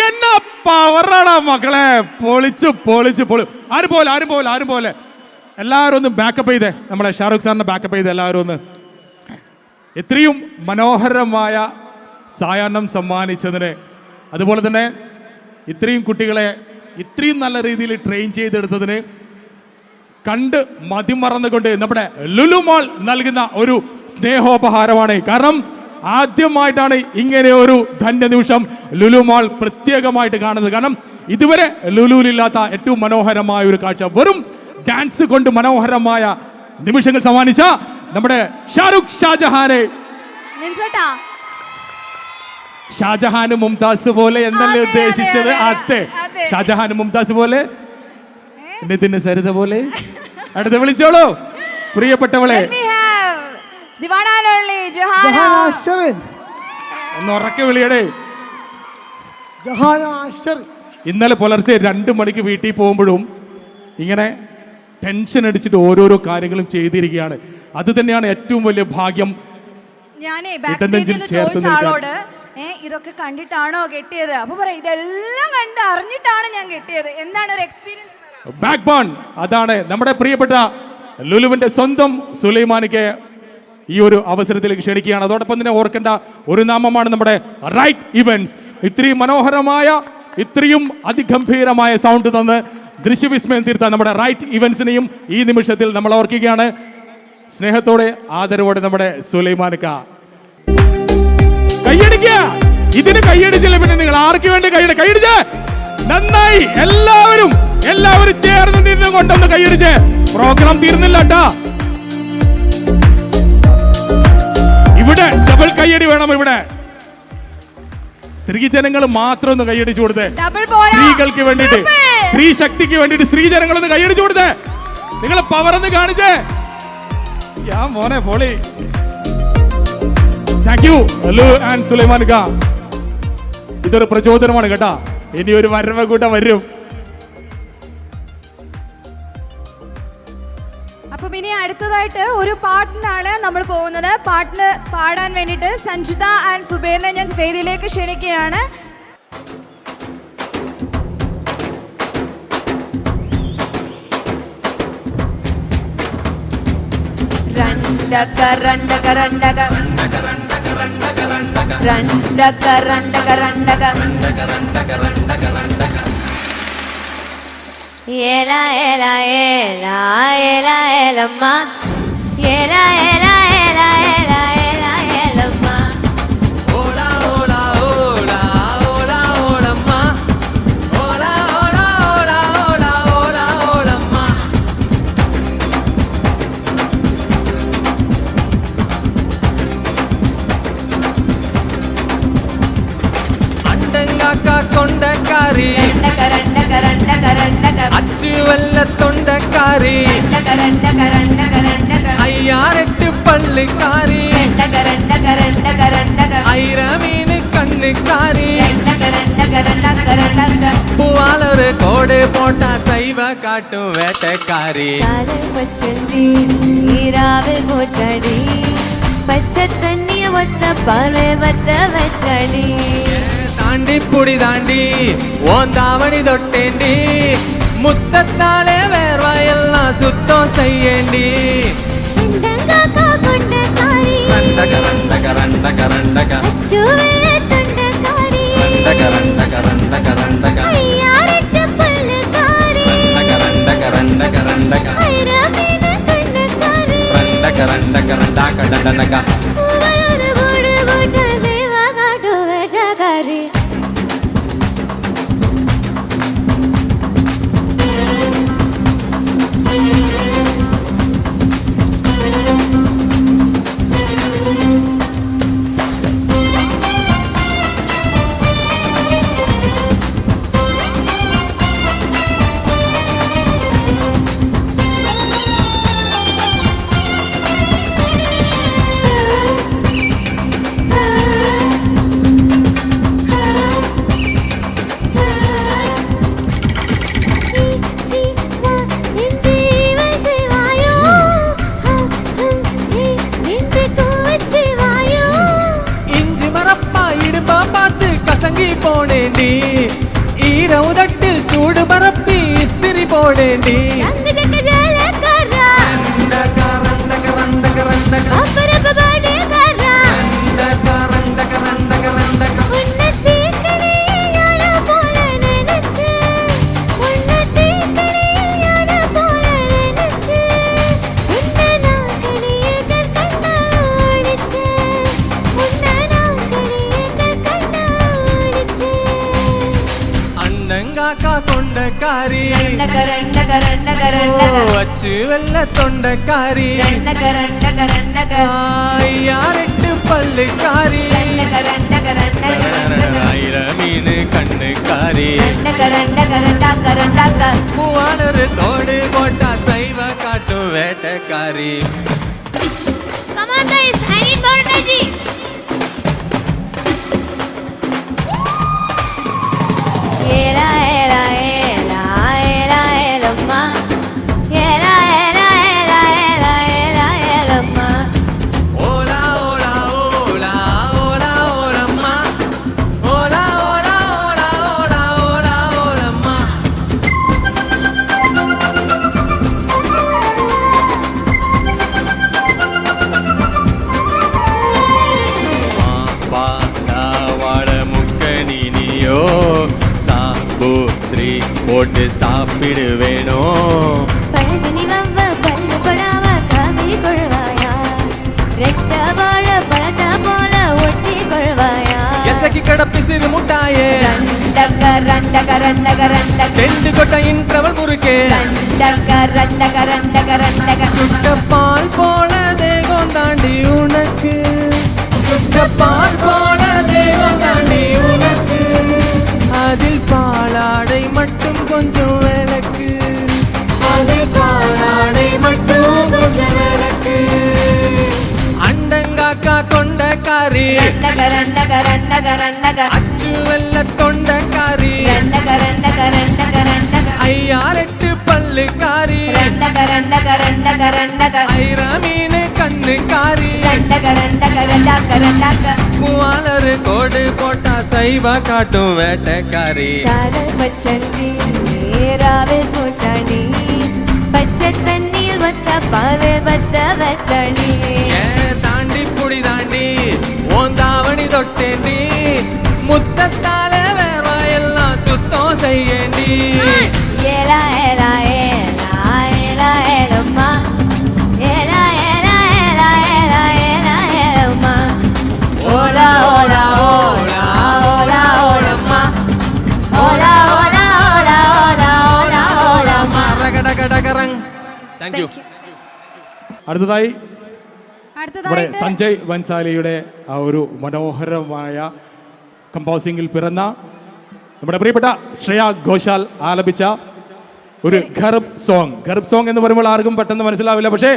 A: എന്നാ പവറാടാ മക്കളെ, പൊളിച്ചു പൊളിച്ചു പൊളി. ആരും പോലെ എല്ലാവരും ഒന്ന് ബാക്കപ്പ് ചെയ്തേ, നമ്മളെ ഷാറുഖ് സാറിനെ ബാക്കപ്പ് ചെയ്തേ എല്ലാവരും ഒന്ന്. ഇത്രയും മനോഹരമായ സായാഹ്നം സമ്മാനിച്ചതിന്, അതുപോലെ തന്നെ ഇത്രയും കുട്ടികളെ ഇത്രയും നല്ല രീതിയിൽ ട്രെയിൻ ചെയ്തെടുത്തതിന് കണ്ട് മതിമറന്നുകൊണ്ട് നമ്മുടെ ലുലു മാൾ നൽകുന്ന ഒരു സ്നേഹോപഹാരമാണ്. കാരണം ആദ്യമായിട്ടാണ് ഇങ്ങനെ ഒരു ധന്യ നിമിഷം ലുലു മാൾ പ്രത്യേകമായിട്ട് കാണുന്നത്. കാരണം ഇതുവരെ ലുലുവിലില്ലാത്ത ഏറ്റവും മനോഹരമായ ഒരു കാഴ്ച, വെറും ഡാൻസ് കൊണ്ട് മനോഹരമായ നിമിഷങ്ങൾ സമ്മാനിച്ച നമ്മുടെ ഷാജഹാനെ. ഷാജഹാനും മുംതാസ് പോലെ എന്നല്ലേ ഉദ്ദേശിച്ചത്? അതെ, ഷാജഹാനും മുംതാസ് പോലെ, നിതിന് സരിത പോലെ. അടുത്ത് വിളിച്ചോളൂ പ്രിയപ്പെട്ടവളെ. ഒന്ന് ഉറക്കെ വിളിയടേ. ഇന്നലെ പുലർച്ചെ 2 മണിക്ക് വീട്ടിൽ പോകുമ്പോഴും ഇങ്ങനെ ടെൻഷൻ അടിച്ചിട്ട് ഓരോരോ കാര്യങ്ങളും ചെയ്തിരിക്കുകയാണ്. അത് തന്നെയാണ് ഏറ്റവും വലിയ ഭാഗ്യം.
B: ഇതൊക്കെ കണ്ടിട്ടാണോ കെട്ടിയത്? അപ്പൊ പറയാം, ഇതെല്ലാം കണ്ട് അറിഞ്ഞിട്ടാണ് ഞാൻ കെട്ടിയത്. എന്താണ് ഒരു എക്സ്പീരിയൻസ്?
A: Back bone. അതാണ് നമ്മുടെ പ്രിയപ്പെട്ട ലുലുവിന്റെ സ്വന്തം സുലൈമാനിക്ക് ഈ ഒരു അവസരത്തിലേക്ക് ക്ഷണിക്കുകയാണ്. അതോടൊപ്പം തന്നെ ഓർക്കേണ്ട ഒരു നാമമാണ് നമ്മുടെ റൈറ്റ് ഇവന്റ്സ്. ഇത്രയും മനോഹരമായ, ഇത്രയും അതിഗംഭീരമായ സൗണ്ട് തന്ന് ദൃശ്യവിസ്മയം തീർത്ത നമ്മുടെ റൈറ്റ് ഇവന്റ്സിനെയും ഈ നിമിഷത്തിൽ നമ്മൾ ഓർക്കുകയാണ്. സ്നേഹത്തോടെ ആദരവോടെ നമ്മുടെ സുലൈമാനിക്ക. കൈയടിക്കുക. ഇതിന് കൈയടിച്ചില്ല പിന്നെ നിങ്ങൾ ആർക്ക് വേണ്ടി കൈയടിച്ചേ? നന്നായി. എല്ലാവരും ചേർന്ന് നിന്ന് കൊണ്ടൊന്ന് കൈയടിച്ചേ. പ്രോഗ്രാം തീർന്നില്ല കേട്ടാ. ഇവിടെ ഡബിൾ കൈയടി വേണം. ഇവിടെ സ്ത്രീ ജനങ്ങൾ മാത്രം ഒന്ന് കൈയടിച്ചു കൊടുത്തേ. സ്ത്രീകൾക്ക് വേണ്ടിയിട്ട്, സ്ത്രീ ശക്തിക്ക് വേണ്ടിയിട്ട് സ്ത്രീ ജനങ്ങൾ ഒന്ന് കൈയടിച്ചു കൊടുത്തേ. നിങ്ങൾ പവറന്ന് കാണിച്ചേ. യാ മോനെ പൊളി. Thank you Allu and Sulaiman ക. ഇതൊരു പ്രചോദനമാണ് കേട്ടാ. ഇനി ഒരു വരവ കൂട്ടം വരും.
B: അപ്പം ഇനി അടുത്തതായിട്ട് ഒരു പാട്ടിനാണ് നമ്മൾ പോകുന്നത്. പാട്ടിന് പാടാൻ വേണ്ടിയിട്ട് സഞ്ജിത ആൻഡ് സുബൈറിനെ ഞാൻ വേദിയിലേക്ക് ക്ഷണിക്കുകയാണ്.
D: രണ്ടക രണ്ടക രണ്ടക രണ്ടക രണ്ടക രണ്ടക ഏല ഏല ഏല ഏല ഏലമ്മ ഏല ഏല ഏല ഏല ഏല ഏലമ്മ
H: ഓളാ ഓളാ ഓളാ ഓളാ ഓളമ്മ ഓളാ ഓളാ ഓളാ ഓളാ ഓളാ ഓളമ്മ അണ്ടങ്കാക്ക കൊണ്ടക്കാരി
D: രണ്ടക രണ്ടക രണ്ടക രണ്ടക
H: അച്ചുവല്ല തൊണ്ടക്കാരി
D: രണ്ടക രണ്ടക രണ്ടക രണ്ടക
H: അയ്യാറെട്ട് പള്ളിക്കാരി
D: രണ്ടക രണ്ടക രണ്ടക രണ്ടക
H: ഐരമീന് കണ്ണുക്കാരി
D: രണ്ടക രണ്ടക രണ്ടക രണ്ടക
H: പൂവാലൊരു കോട് പോട്ട സൈവ കാട്ടും വേട്ടക്കാരി
D: കാല് പച്ചണ്ടി ഈരാവിൽ പോച്ചടി പച്ച തന്നിയ ഒത്ത പാല് വത്ത വെച്ചടി
H: താണ്ടിപ്പുടി താണ്ടി ഓന്താവണി തൊട്ടേണ്ടി മുത്തത്താലെ വേർവയെല്ലാം സുത്തം ചെയ്യേണ്ടി രണ്ടക രണ്ടക രണ്ടക രണ്ടക രണ്ടക രണ്ടക രണ്ടക രണ്ടക രണ്ടക രണ്ടക രണ്ടക രണ്ടക രണ്ടക രണ്ടക രണ്ടക പോടേണ്ടി ഈ രൗതട്ടിൽ ചൂട് പറപ്പി ഇസ്തിരി പോടേണ്ടി കൊണ്ടക്കാരി വച്ച് വെള്ള തൊണ്ടക്കാരി ആയാറെട്ട് പള്ളിക്കാരി മീന് കണ്ണുകാരി മൂവാളൊരു തോട് പോട്ട സൈവ കാട്ടും വേട്ടക്കാരി போட்டு சாப்பிடுவேனோ
D: பழகினி வவ்வ பல்லு படாவ காவிரி கொள்வாயா ரெட்ட வாழ பழத்த போல ஒட்டி கொள்வாயா
H: எசக்கி கடப்பிசிறு முட்டாயே
D: ரண்டக ரண்டக ரண்டக ரண்டக
H: ரெண்டு கொட்டையின் பிரபல் முறுக்கே
D: ரண்டக ரண்டக ரண்டக ரண்டக
H: சுட்ட பால் போல தேகம் தாண்டி உனக்கு சுட்ட பால் போல தேகம் தாண்டி உனக்கு அதில் பாலாடை மட்டும் கொஞ்சம் விளக்கு அதில் பாலாடை അച്ചുവെല്ല തൊണ്ടക്കാരി അയ്യാറെട്ട് പള്ളിക്കാരി ഐറാമീന് കണ്ണുകാരി മൂവാലറ് കോട് കോട്ട സൈവ കാട്ടും വേട്ടക്കാരി
D: പച്ചത്തണ്ണിയിൽ വത്ത പാവേ വത്ത വച്ചണി
H: താണ്ടിപ്പുടി താണ്ടി ഓന്താവണി തൊട്ടേണ്ടി മുത്തത്താലെ വേറെയെല്ലാം സുത്തോ ചെയ്യേണ്ടി
D: ഏല ഏല ഏല ഏല ഏലമ്മ ഏല ഏല ഏല ഏല ഏല ഏലമ്മ ഓല ഓല ഓല ഓല ഓലമ്മ ഓല ഓല ഓല ഓല ഓല ഓലമ്മ
H: റഗഡഗഡഗറങ്. Thank you.
A: അടുത്തതായി നമ്മുടെ സഞ്ജയ് ബൻസാലിയുടെ ആ ഒരു മനോഹരമായ കമ്പോസിംഗിൽ പിറന്ന നമ്മുടെ പ്രിയപ്പെട്ട ശ്രേയ ഘോഷാൽ ആലപിച്ച ഒരു ഗർഭ് സോങ് എന്ന് പറയുമ്പോൾ ആർക്കും പെട്ടെന്ന് മനസ്സിലാവില്ല, പക്ഷേ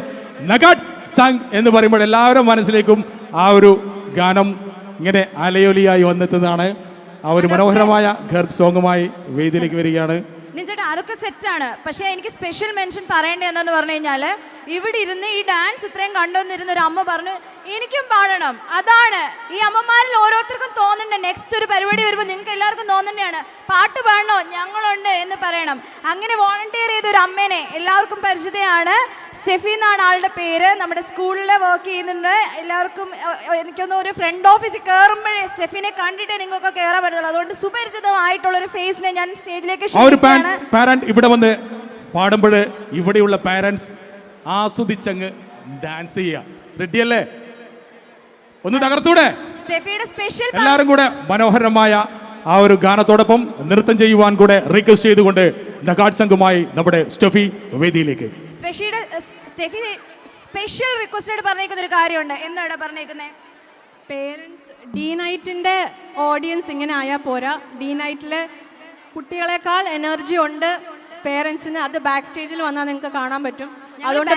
A: നഗാട്സ് സങ് എന്ന് പറയുമ്പോൾ എല്ലാവരും മനസ്സിലേക്കും ആ ഒരു ഗാനം ഇങ്ങനെ അലയൊലിയായി വന്നെത്തുന്നതാണ്. ആ ഒരു മനോഹരമായ ഗർഭ് സോങ്ങുമായി വേദിയിലേക്ക് വരികയാണ്.
B: നിഞ്ചേട്ടാ അതൊക്കെ സെറ്റാണ്, പക്ഷേ എനിക്ക് സ്പെഷ്യൽ മെൻഷൻ പറയേണ്ടത് എന്താന്ന് പറഞ്ഞു കഴിഞ്ഞാൽ ഇവിടെ ഇരുന്ന് ഈ ഡാൻസ് ഇത്രയും കണ്ടുവന്നിരുന്ന ഒരു അമ്മ പറഞ്ഞു എനിക്കും പാടണം. അതാണ് ഈ അമ്മമാരിൽ ഓരോരുത്തർക്കും തോന്നണ്ടേ, നെക്സ്റ്റ് ഒരു പരിപാടി വരുമ്പോൾ നിങ്ങൾക്ക് എല്ലാവർക്കും തോന്നേണ്ടതാണ് പാട്ട് പാടണോ ഞങ്ങളുണ്ട് എന്ന് പറയണം. അങ്ങനെ വോളണ്ടിയർ ചെയ്ത ഒരു അമ്മേനെ എല്ലാവർക്കും പരിചിതയാണ്. സ്റ്റെഫി എന്നാണ് ആളുടെ പേര്. നമ്മുടെ സ്കൂളിൽ വർക്ക് ചെയ്യുന്നുണ്ട്. എല്ലാവർക്കും എനിക്കൊന്നും ഒരു ഫ്രണ്ട് ഓഫീസിൽ കയറുമ്പോഴേ സ്റ്റെഫിനെ കണ്ടിട്ടേ നിങ്ങൾക്ക് കയറാൻ പറ്റുള്ളൂ. അതുകൊണ്ട് സുപരിചിതമായിട്ടുള്ള ഒരു ഫേസിനെ ഞാൻ സ്റ്റേജിലേക്ക്
A: പാരന്റ് ഇവിടെ വന്ന് പാടുമ്പോൾ ഇവിടെയുള്ള പാരന്റ്സ് ആസ്വദിച്ചങ്ങ് ഡാൻസ് ചെയ്യുക. റെഡിയല്ലേ? ഒന്ന് തകർത്തൂടെ? എല്ലാവരും കൂടെ മനോഹരമായ ആ ഒരു ഗാനത്തോടൊപ്പം നൃത്തം ചെയ്യുവാൻ കൂടെ റിക്വസ്റ്റ് ചെയ്തുകൊണ്ട് നഗാഡ് സംഘമായി നമ്മുടെ സ്റ്റെഫി വേദിയിലേക്ക്.
B: സ്പെഷ്യൽ റിക്വസ്റ്റഡ് പറഞ്ഞേക്കുന്ന ഒരു കാര്യമുണ്ട്. എന്താണ് പറഞ്ഞേക്കുന്നത്?
J: പേരൻസ് ഡി നൈറ്റിൻ്റെ ഓഡിയൻസ് ഇങ്ങനെ ആയാൽ പോരാ. ഡി നൈറ്റിൽ കുട്ടികളെക്കാൾ എനർജി ഉണ്ട് പേരൻസിന്. അത് ബാക്ക് സ്റ്റേജിൽ വന്നാൽ നിങ്ങൾക്ക് കാണാൻ പറ്റും. അതുകൊണ്ട്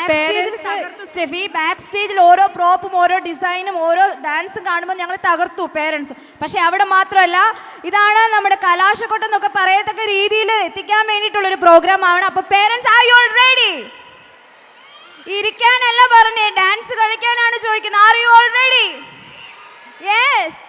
B: സ്റ്റെഫി ബാക്ക് സ്റ്റേജിൽ ഓരോ പ്രോപ്പും ഓരോ ഡിസൈനും ഓരോ ഡാൻസും കാണുമ്പോൾ ഞങ്ങൾ തകർത്തു പേരൻസ്. പക്ഷെ അവിടെ മാത്രമല്ല, ഇതാണ് നമ്മുടെ കലാശക്കൊട്ടം എന്നൊക്കെ പറയത്തക്ക രീതിയിൽ എത്തിക്കാൻ വേണ്ടിയിട്ടുള്ളൊരു പ്രോഗ്രാം ആണ്. അപ്പോൾ parents are you all ready? ഇരിക്കാനല്ല പറഞ്ഞേ, ഡാൻസ് കളിക്കാനാണ് ചോദിക്കുന്നത്. Are you all ready? Yes.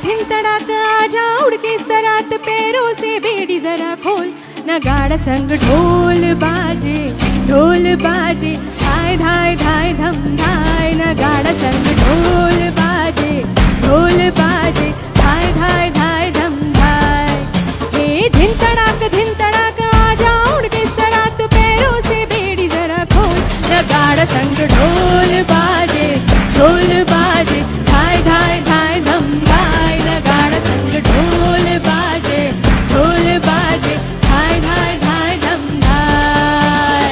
J: धिन तड़ाक आजा उड़ के सरात पैरों से बेड़ी जरा खोल. नगाड़ा संग ढोल बाजे धाय धाय धाय धम धाय. नगाड़ा संग ढोल बाजे धाय धाय धाय धम धाय. हे धिन तड़ाक आजा उड़ के सरात पैरों से बेड़ी जरा खोल. नगाड़ा संग ढोल बाजे धाय धाय धाय धम धाय. नगाड़ा संग ढोल बाजे धाय धाय धाय धम धाय.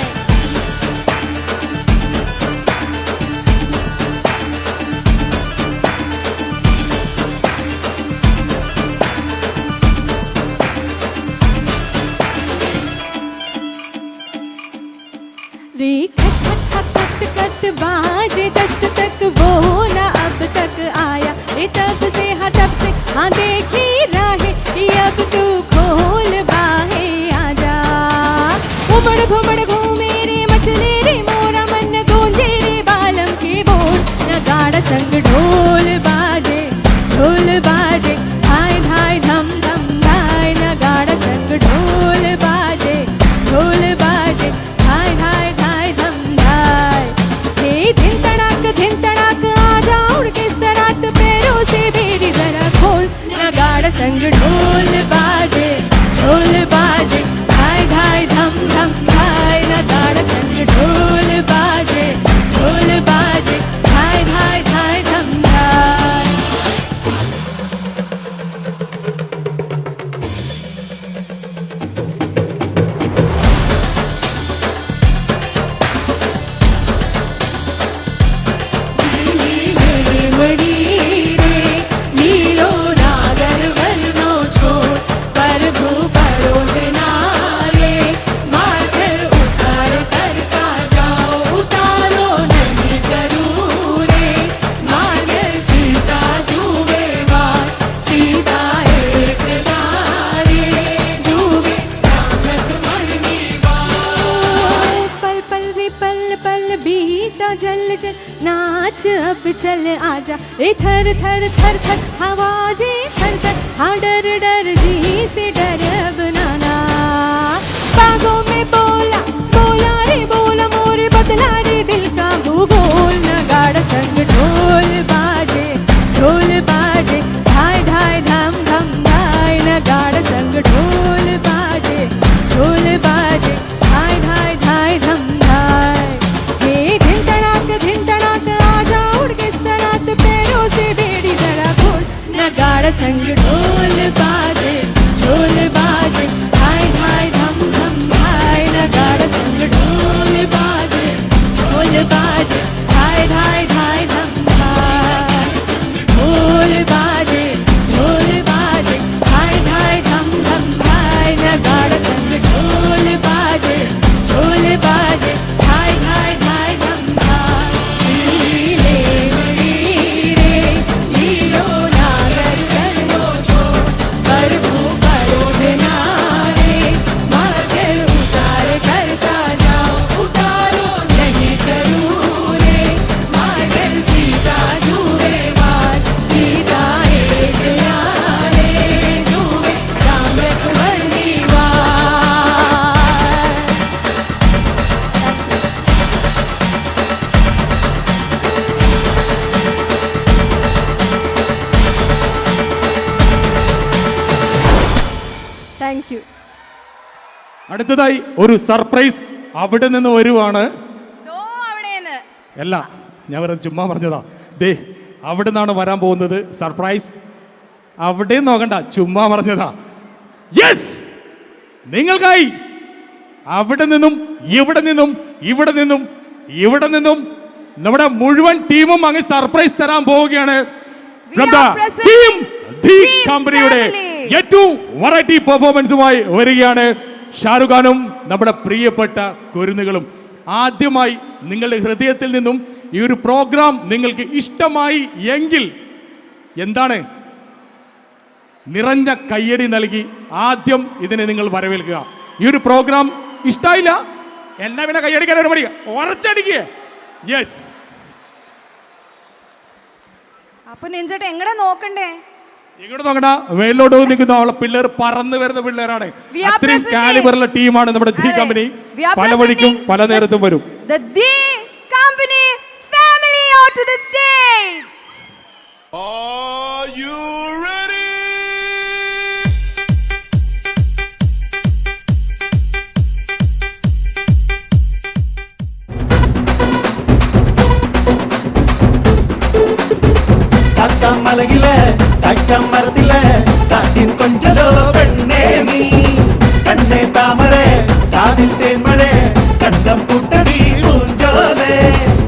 J: रे खट खट खट खट बाजे दस्त तक वो ना अब तक आया. रे तब से हाँ देखी राहे अब तू खोल बाहे आजा. घुमड़ घूमे रे मचले रे मोरा मन गूंजे रे बालम के बोल. नगाड़ा संग ढोल बाजे धाय धाय धम धम धाय. नगाड़ा संग ढोल बाजे धाय धाय धाय धम नाच अब चल आजा ए थर थर थर थर हवा जी थर थर हाँ डर डर जी से डर अब नाना बागों में बोला बोला रे बोला मोरे बदला रे दिल का भूगोल नगाड़ा संग ढोल बाजे ढाई ढाई धम धम ढाई नगाड़ा संग ढोल बाजे ढाई ढाई ढाई धम ढाई हे धिन तड़ाक आजा उड़ के सरात पैरों से बेड़ी जरा खोल नगाड़ा संग ढोल बाजे ढाई ढाई धम धम ढाई नगाड़ा संग ढोल बाजे ढाई ढाई ढाई धम ढाई ढोल बाजे ढाई ढाई धम धम ढाई नगाड़ा संग ढोल बाजे ढाई ढाई ढाई धम ढाई लीले लीरे लीलो नागर कर लो छोड़ कर नारे मागर उतार करता जाओ उतारो नहीं करूँ रे मागर सीता जुए बार सीता एक यारे जुए रामक बंदीवार Thank you.
A: അടുത്തതായി ഒരു സർപ്രൈസ് അവിടെ നിന്ന് വരുവാണ്. അല്ല, ഞാൻ പറഞ്ഞത് ചുമ്മാ പറഞ്ഞതാ. ദേ അവിടെ നിന്നാണ് വരാൻ പോകുന്നത് സർപ്രൈസ്. അവിടെ നോക്കണ്ട, ചുമ്മാ പറഞ്ഞതാ. യെസ്, നിങ്ങൾക്കായി അവിടെ നിന്നും ഇവിടെ നിന്നും ഇവിടെ നിന്നും ഇവിടെ നിന്നും നമ്മുടെ മുഴുവൻ ടീമും അങ്ങ് സർപ്രൈസ് തരാൻ പോവുകയാണ്. From the team The കമ്പനിയുടെ ഏറ്റവും വെറൈറ്റി പെർഫോമൻസുമായി വരികയാണ് ഷാരൂഖ് ഖാനും നമ്മുടെ പ്രിയപ്പെട്ട കുരുന്നുകളും. ആദ്യമായി നിങ്ങളുടെ ഹൃദയത്തിൽ നിന്നും ഈ ഒരു പ്രോഗ്രാം നിങ്ങൾക്ക് ഇഷ്ടമായി എങ്കിൽ എന്താണ് നിറഞ്ഞ കയ്യടി നൽകി ആദ്യം ഇതിനെ നിങ്ങൾ വരവേൽക്കുക. ഈ ഒരു പ്രോഗ്രാം ഇഷ്ടമായില്ല എന്നാ പിന്നെ കയ്യടിക്കാൻ ഒരു മടി ഉറച്ചടിക്കുക. യെസ്.
B: അപ്പൊ നെഞ്ചേട്ട എങ്ങടെ നോക്കണ്ടേ?
A: ഇങ്ങോട്ട് നോക്കണ്ട, മേലോട്ട് നിൽക്കുന്ന അവളെ പിള്ളേർ പറന്ന് വരുന്ന പിള്ളേരാണ്. അത്രയും കാലിബറുള്ള ടീമാണ് നമ്മുടെ ദി കമ്പനി. പല വഴിക്കും പല നേരത്തും വരും.
B: The The Company family out to the stage.
E: Are you ready?
C: മലയില തക്കം മരത്തില കാറ്റിൻ കൊഞ്ചലോ പെണ്ണേ നീ കണ്ണേ താമര കാതിൽ തേന്മഴ കണ്ടം പൂട്ടടി പൂഞ്ചോലെ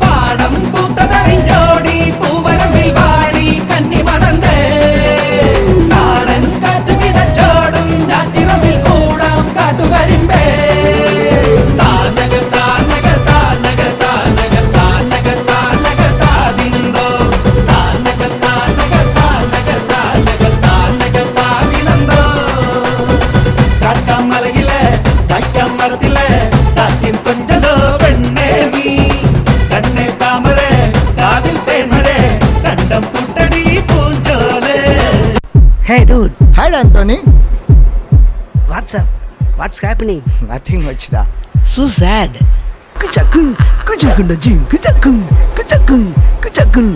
C: പാടം പൂത്തതറിഞ്ഞോടി പൂവരമ്പിൽ വാടി കന്നി മടന്തേ നാടൻ കാറ്റു കിതച്ചോടും ജാത്തിറമ്പിൽ കൂടാം കാട്ടുകരിമ്പേ
K: Hey dude.
C: Hi Anthony.
K: What's up? What's happening?
C: Nothing much da.
K: So sad. Kuchakun, kuchakun da jing, kuchakun, kuchakun, kuchakun.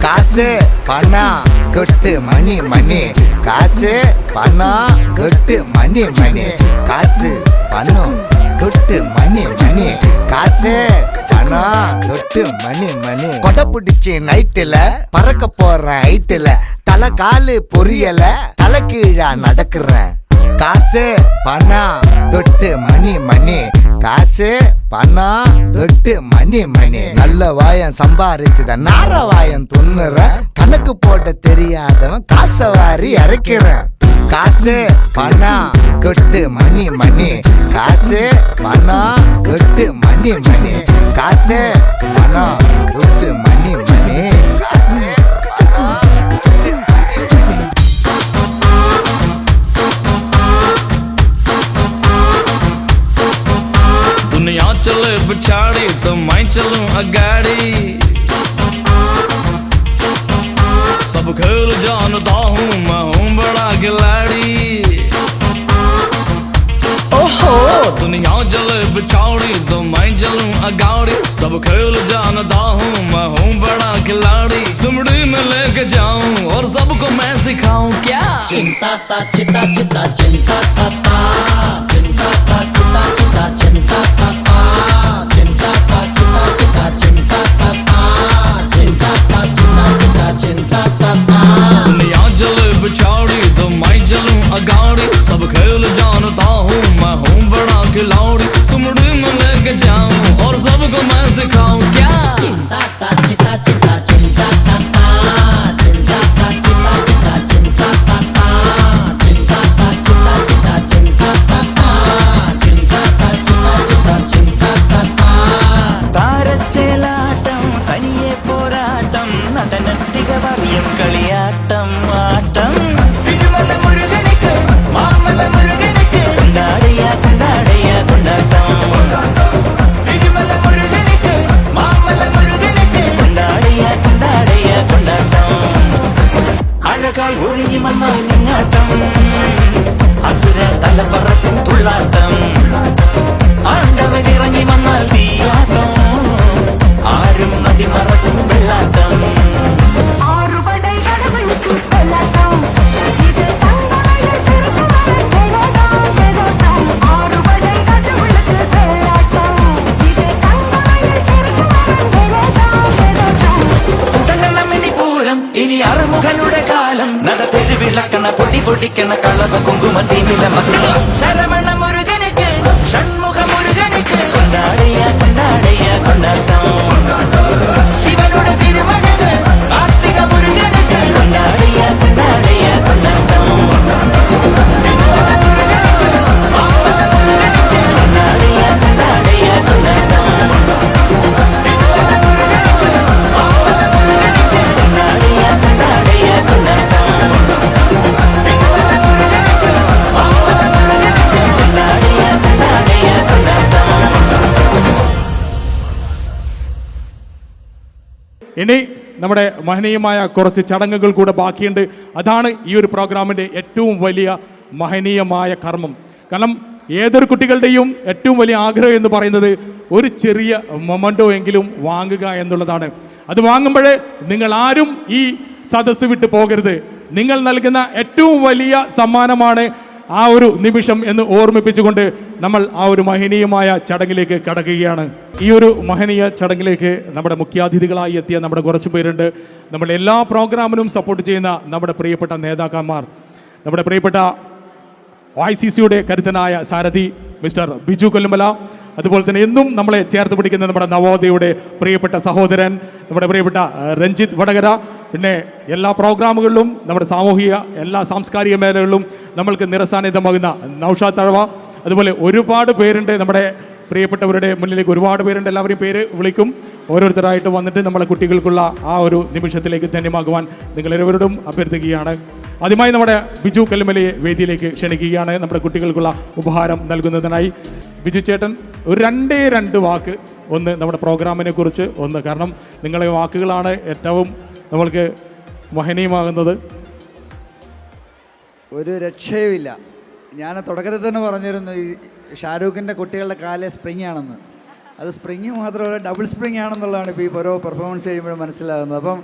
C: காசு பணம் கொட்டு மணி மணி காசு பணம் கொட்டு மணி மணி காசு பணம் கொட்டு மணி மணி காசு பணம் கொட்டு மணி மணி கொடை பிடிச்சி நைட்டுல பறக்க போற ஹைட்டுல தலை காலு பொரியல தலை கீழா நடக்கிறேன் காசு பணம் தொட்டு மணி மணி காசு பணம் தொட்டு மணி மணி நல்ல வாயம் சம்பாரிச்சுத நார வாயம் துண்ணுற கணக்கு போட தெரியாதவன் காசை வாரி இறக்கிறேன் காசு பணம் கொட்டு மணி மணி காசு பணம் கொட்டு மணி மணி காசு பணம் கொட்டு மணி மணி காசு பணம் கொட்டு மணி மணி
H: दुनिया चले पिछाड़ी तो मैं चलूं अगाड़ी
C: दुनिया जले बिछौड़ी तो मैं जलूं अगाड़ी सब खेल जानता हूँ मैं हूँ बड़ा खिलाड़ी सुमड़ी में लेके जाऊं और सबको मैं सिखाऊं क्या
K: चिंता ता चिता चिता चिंता ता ता चिंता ता चिता चिता चिंता ता ता चिंता ता चिता चिता चिंता ता ता चिंता ता चिता चिता चिंता ता ता
C: दुनिया जले बिछौड़ी तो मैं जलूं अगाड़ी सब खेल जानता हूँ मैं हूँ बड़ा खिलाड़ी सुमड़ी में लेके जाऊं और सबको मैं सिखाऊं क्या
K: चिंता ता चिता चिता चिंता ता ता चिंता ता चिता चिता चिंता ता ता चिंता ता चिता चिता चिंता ता ता चिंता ता चिता चिता चिंता ता ता
C: താരച്ചേലാട്ടം തനിയെ പോരാട്ടം നടനത്തിക പറയും കളിയാട്ടം ആട്ടം തിരുമല മുരുകനിക്ക് മാമല മുരുകനിക്ക് കൊണ്ടാടിയ കൊണ്ടാടിയ കൊണ്ടാട്ടം തിരുമല മുരുകനിക്ക് മാമല മുരുകനിക്ക് കൊണ്ടാടിയ കൊണ്ടാടിയ കൊണ്ടാട്ടം അഴകാൽ ഒരുങ്ങി വന്നാൽ നിങ്ങാട്ടം അസുര തലപ്പറക്കും തുള്ളാട്ടം ആണ്ടവനിറങ്ങി വന്നാൽ തീയാട്ടം ആരും നദി മറക്കും വെള്ളാട്ടം ഇനി അറുമുഖനുടെ കാലം നടത്തെരുവിളക്കണ പൊടി പൊടിക്കണ കളവ കുങ്കുമ തീമില മക്കൾ ശരമണ മുരുകനിക്ക് ഷൺമുഖ മുരുകനിക്ക് കൊണ്ടാടിയ കൊണ്ടാടിയ കൊണ്ടാട്ടം ശിവനുടെ തിരുമണത് കാർത്തിക മുരുകനിക്ക് കൊണ്ടാടിയ കൊണ്ടാടിയ കൊണ്ടാട്ടം കൊണ്ടാടിയ കൊണ്ടാടിയ കൊണ്ടാട്ടം
A: ഇനി നമ്മുടെ മഹനീയമായ കുറച്ച് ചടങ്ങുകൾ കൂടെ ബാക്കിയുണ്ട്. അതാണ് ഈ ഒരു പ്രോഗ്രാമിൻ്റെ ഏറ്റവും വലിയ മഹനീയമായ കർമ്മം. കാരണം ഏതൊരു കുട്ടികളുടെയും ഏറ്റവും വലിയ ആഗ്രഹം എന്ന് പറയുന്നത് ഒരു ചെറിയ മൊമെൻ്റോ എങ്കിലും വാങ്ങുക എന്നുള്ളതാണ്. അത് വാങ്ങുമ്പോഴേ നിങ്ങൾ ആരും ഈ സദസ്സ് വിട്ട് പോകരുത്. നിങ്ങൾ നൽകുന്ന ഏറ്റവും വലിയ സമ്മാനമാണ് ആ ഒരു നിമിഷം എന്ന് ഓർമ്മിപ്പിച്ചുകൊണ്ട് നമ്മൾ ആ ഒരു മഹനീയമായ ചടങ്ങിലേക്ക് കടക്കുകയാണ്. ഈ ഒരു മഹനീയ ചടങ്ങിലേക്ക് നമ്മുടെ മുഖ്യാതിഥികളായി എത്തിയ നമ്മുടെ കുറച്ച് പേരുണ്ട്. നമ്മുടെ എല്ലാ പ്രോഗ്രാമിനും സപ്പോർട്ട് ചെയ്യുന്ന നമ്മുടെ പ്രിയപ്പെട്ട നേതാക്കന്മാർ, നമ്മുടെ പ്രിയപ്പെട്ട YCCയുടെ കരുത്തനായ സാരഥി മിസ്റ്റർ ബിജു കൊല്ലുമല, അതുപോലെ തന്നെ എന്നും നമ്മളെ ചേർത്ത് പിടിക്കുന്ന നമ്മുടെ നവോദയയുടെ പ്രിയപ്പെട്ട സഹോദരൻ നമ്മുടെ പ്രിയപ്പെട്ട രഞ്ജിത്ത് വടകര, പിന്നെ എല്ലാ പ്രോഗ്രാമുകളിലും നമ്മുടെ സാമൂഹിക എല്ലാ സാംസ്കാരിക മേഖലകളിലും നമ്മൾക്ക് നിറസാന്നിധ്യമാകുന്ന നൗഷാദ് തഴവ, അതുപോലെ ഒരുപാട് പേരുണ്ട് നമ്മുടെ പ്രിയപ്പെട്ടവരുടെ മുന്നിലേക്ക് ഒരുപാട് പേരുണ്ട്. എല്ലാവരെയും പേര് വിളിക്കും. ഓരോരുത്തരായിട്ട് വന്നിട്ട് നമ്മളെ കുട്ടികൾക്കുള്ള ആ ഒരു നിമിഷത്തിലേക്ക് ധന്യമാകുവാൻ നിങ്ങളെല്ലാവരോടും അഭ്യർത്ഥിക്കുകയാണ്. ആദ്യമായി നമ്മുടെ ബിജു കല്ലുമലയെ വേദിയിലേക്ക് ക്ഷണിക്കുകയാണ് നമ്മുടെ കുട്ടികൾക്കുള്ള ഉപഹാരം നൽകുന്നതിനായി. ബിജു ചേട്ടൻ ഒരു രണ്ട് വാക്ക് ഒന്ന് നമ്മുടെ പ്രോഗ്രാമിനെ കുറിച്ച് ഒന്ന്, കാരണം നിങ്ങളെ വാക്കുകളാണ് ഏറ്റവും നമ്മൾക്ക് മഹനീയമാകുന്നത്.
L: ഒരു രക്ഷയുമില്ല. ഞാൻ തുടക്കത്തിൽ തന്നെ പറഞ്ഞിരുന്നു ഈ ഷാരൂഖിൻ്റെ കുട്ടികളുടെ കാലേ സ്പ്രിങ് ആണെന്ന്. അത് സ്പ്രിങ് മാത്രമല്ല ഡബിൾ സ്പ്രിങ് ആണെന്നുള്ളതാണ് ഇപ്പോൾ ഈ ഓരോ പെർഫോമൻസ് കഴിയുമ്പോഴും മനസ്സിലാകുന്നത്. അപ്പം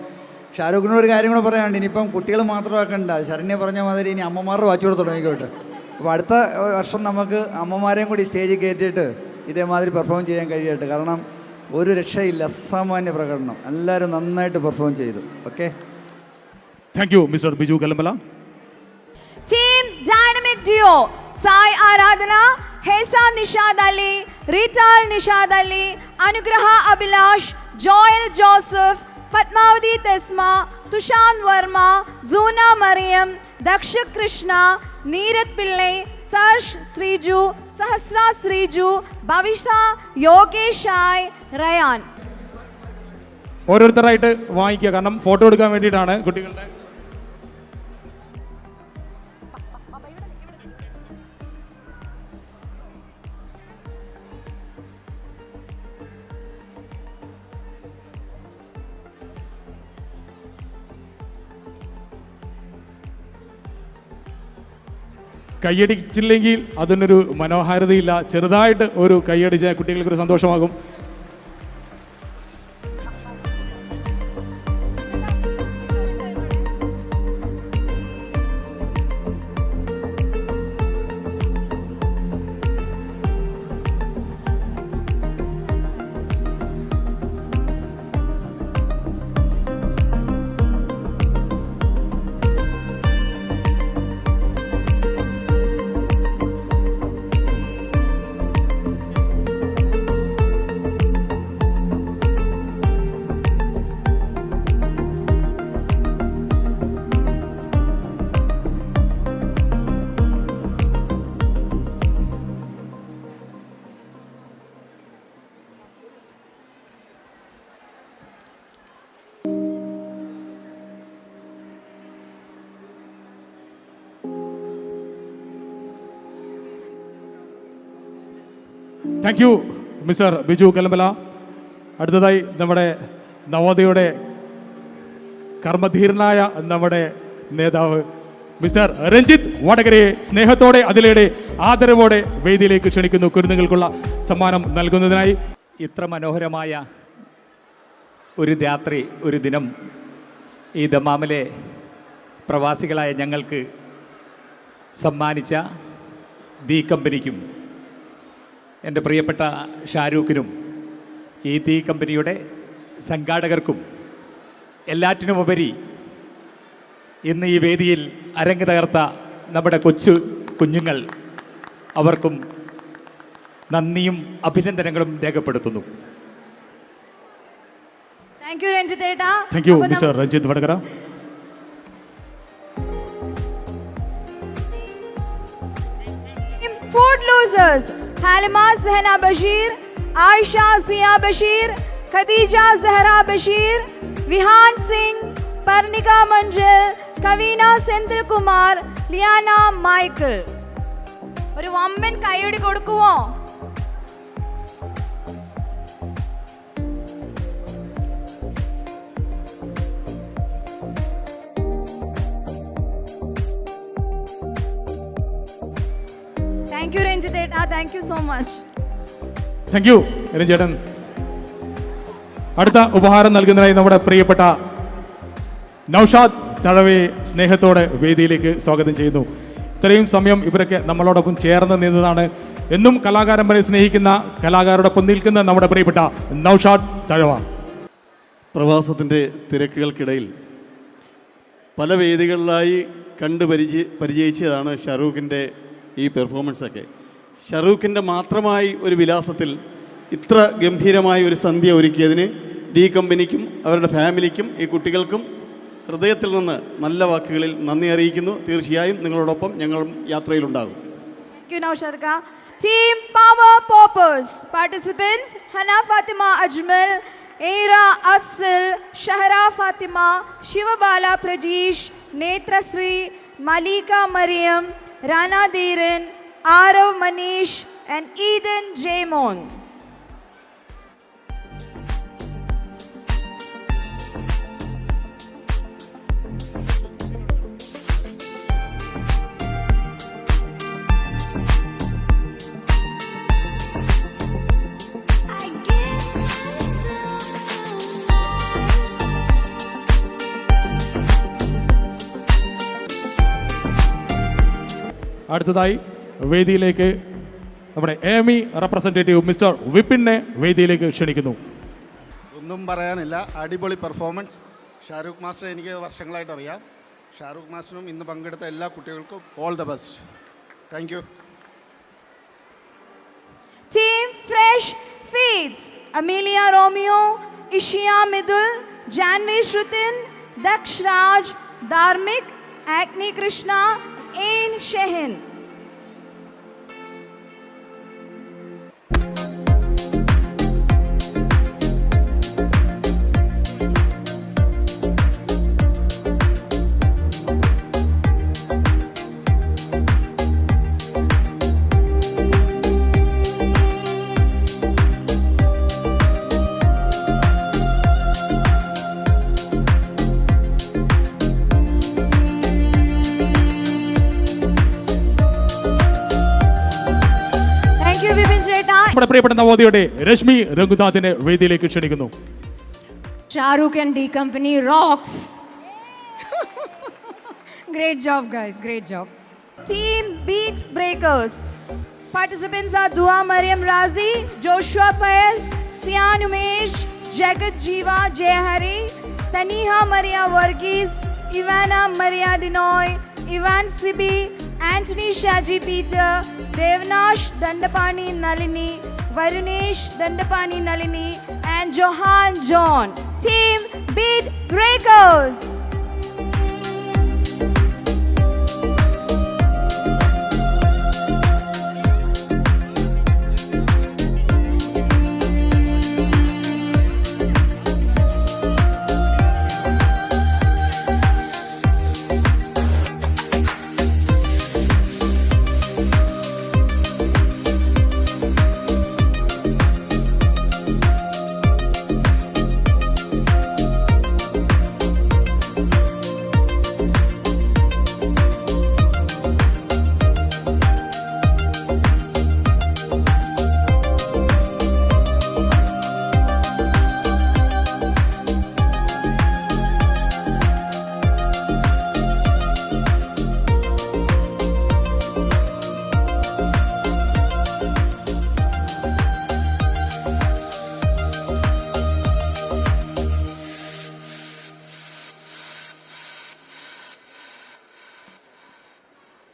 L: ഷാരൂഖിനോട് ഒരു കാര്യം കൂടെ പറയാനുണ്ട്. ഇനിയിപ്പം കുട്ടികൾ മാത്രമാക്കണ്ട, ശരണ്യ പറഞ്ഞ മാതിരി ഇനി അമ്മമാരുടെ വാച്ചുകൂടെ തുടങ്ങിക്കോട്ടെ. അപ്പോൾ അടുത്ത വർഷം നമുക്ക് അമ്മമാരെയും കൂടി സ്റ്റേജിൽ കയറ്റിയിട്ട് ഇതേമാതിരി പെർഫോം ചെയ്യാൻ കഴിയട്ടെ. കാരണം ഒരു രക്ഷയില്ല, അസാമാന്യ പ്രകടനം, എല്ലാവരും നന്നായിട്ട് പെർഫോം ചെയ്തു. Okay,
A: thank you mister Biju Kallumala.
B: Team Dynamic Duo Sai Aradhana, Hesa Nishad Ali, Reetal Nishad Ali, Anugraha Abhilash, Joel Joseph, Padmavathi Thesma, Thushanth Varma, Soona Mariyam, Daksha Krishna, Neerath Pillai, Sarsh Sreeju, Sahasra Sreeju, Bhavisha, യോഗേഷായ്, റയാൻ.
A: ഓരോരുത്തരായിട്ട് വാങ്ങിക്കുക, കാരണം ഫോട്ടോ എടുക്കാൻ വേണ്ടിയിട്ടാണ് കുട്ടികളുടെ. കൈയടിച്ചില്ലെങ്കിൽ അതിനൊരു മനോഹാരിതയില്ല. ചെറുതായിട്ട് ഒരു കൈയടിച്ച കുട്ടികൾക്കൊരു സന്തോഷമാകും. Thank you mister Biju Kalambala. അടുത്തതായി നമ്മുടെ നവോദയയുടെ കർമ്മധീരനായ നമ്മുടെ നേതാവ് മിസ്റ്റർ രഞ്ജിത്ത് വടകരയെ സ്നേഹത്തോടെ അതിലേടെ ആദരവോടെ വേദിയിലേക്ക് ക്ഷണിക്കുന്നു കുരുന്നുകൾക്കുള്ള സമ്മാനം നൽകുന്നതിനായി.
M: ഇത്ര മനോഹരമായ ഒരു രാത്രി, ഒരു ദിനം ഈ ദമാമിലെ പ്രവാസികളായ ഞങ്ങൾക്ക് സമ്മാനിച്ച ദി കമ്പനിക്കും എൻ്റെ പ്രിയപ്പെട്ട ഷാരൂഖിനും ഈ ദി കമ്പനിയുടെ സംഘാടകർക്കും എല്ലാറ്റിനുമുപരി ഇന്ന് ഈ വേദിയിൽ അരങ്ങ് തകർത്ത നമ്മുടെ കുഞ്ഞുങ്ങൾ, അവർക്കും നന്ദിയും അഭിനന്ദനങ്ങളും രേഖപ്പെടുത്തുന്നു.
B: താങ്ക് യു രഞ്ജിത്ത് ഏട്ടാ.
A: Thank you mister Ranjith Vadakara.
B: Food losers: Halima Zehna Bashir, Aisha Zia Bashir, Khadija Zahra Bashir, Vihan Singh, Parnika Manjil, Kavina Senthil Kumar, Liana Michael. ഒരു വമ്പൻ കൈയടി കൊടുക്കുമോ? താങ്ക് യു രഞ്ജിത്ത് ഏട്ടാ. Thank you so much.
A: Thank you രഞ്ജേട്ടൻ. അടുത്ത ഉപഹാരം നൽകുന്നതിനായി നമ്മുടെ പ്രിയപ്പെട്ട നൗഷാദ് തഴവയെ സ്നേഹത്തോടെ വേദിയിലേക്ക് സ്വാഗതം ചെയ്യുന്നു. ഇത്രയും സമയം ഇവരൊക്കെ നമ്മളോടൊപ്പം ചേർന്ന് നിന്നതാണ്. എന്നും കലാകാരന്മാരെ സ്നേഹിക്കുന്ന, കലാകാരോടൊപ്പം നിൽക്കുന്ന നമ്മുടെ പ്രിയപ്പെട്ട നൗഷാദ് തഴവ.
N: പ്രവാസത്തിൻ്റെ തിരക്കുകൾക്കിടയിൽ പല വേദികളിലായി പരിചയിച്ചതാണ് ഷാരൂഖിൻ്റെ ഈ പെർഫോമൻസൊക്കെ. ഷാരൂഖിൻ്റെ മാത്രമായി ഒരു വിലാസത്തിൽ ഇത്ര ഗംഭീരമായ ഒരു സന്ധ്യ ഒരുക്കിയതിന് ഡി കമ്പനിക്കും അവരുടെ ഫാമിലിക്കും ഈ കുട്ടികൾക്കും ഹൃദയത്തിൽ നിന്ന് നല്ല വാക്കുകളിൽ നന്ദി അറിയിക്കുന്നു. തീർച്ചയായും നിങ്ങളോടൊപ്പം ഞങ്ങളും യാത്രയിലുണ്ടാകും.
B: Team Power Poppers participants: Hana Fatima Ajmal, Era Afzal, Shahra Fatima, Shivabala Prajesh, Netra Sri, Malika Mariam, Rana Dhiren, Arav Manish and Eden Jaymon.
A: അടുത്തതായി വേദിയിലേക്ക് നമ്മുടെ എമി റെപ്രസെൻറ്റേറ്റീവ് മിസ്റ്റർ വിപിനെ വേദിയിലേക്ക് ക്ഷണിക്കുന്നു.
O: ഒന്നും പറയാനില്ല, അടിപൊളി പെർഫോമൻസ്. ഷാരൂഖ് മാസ്റ്റർ എനിക്ക് വർഷങ്ങളായിട്ട് അറിയാം. ഷാരൂഖ് മാസ്റ്ററും ഇന്ന് പങ്കെടുത്ത എല്ലാ കുട്ടികൾക്കും all the best. Thank you.
B: Team Fresh Feeds: Amelia Romeo, Ishia Midul, Janvi Shrutin, Daksh Raj, Dharmik, Agni Krishna, Ain Shehin.
A: നമ്മുടെ പ്രിയപ്പെട്ട നവോദയയുടെ രശ്മി രഘുനാഥിനെ വേദിയിലേക്ക് ക്ഷണിക്കുന്നു.
P: Shahrukh and D Company rocks. Great job, guys. Great job.
B: Team Beat Breakers. Participants are Dua Mariam Razi, Joshua Paez, Sian Umesh, Jagat Jiva Jayahari, Taniha Maria Varghese, Ivana Maria Dinoy, Ivan Sibi, Anthony Shaji Peter, Devnash Dandapani Nalini, Varunesh Dandapani Nalini, and Johan John. Team Beat Breakers.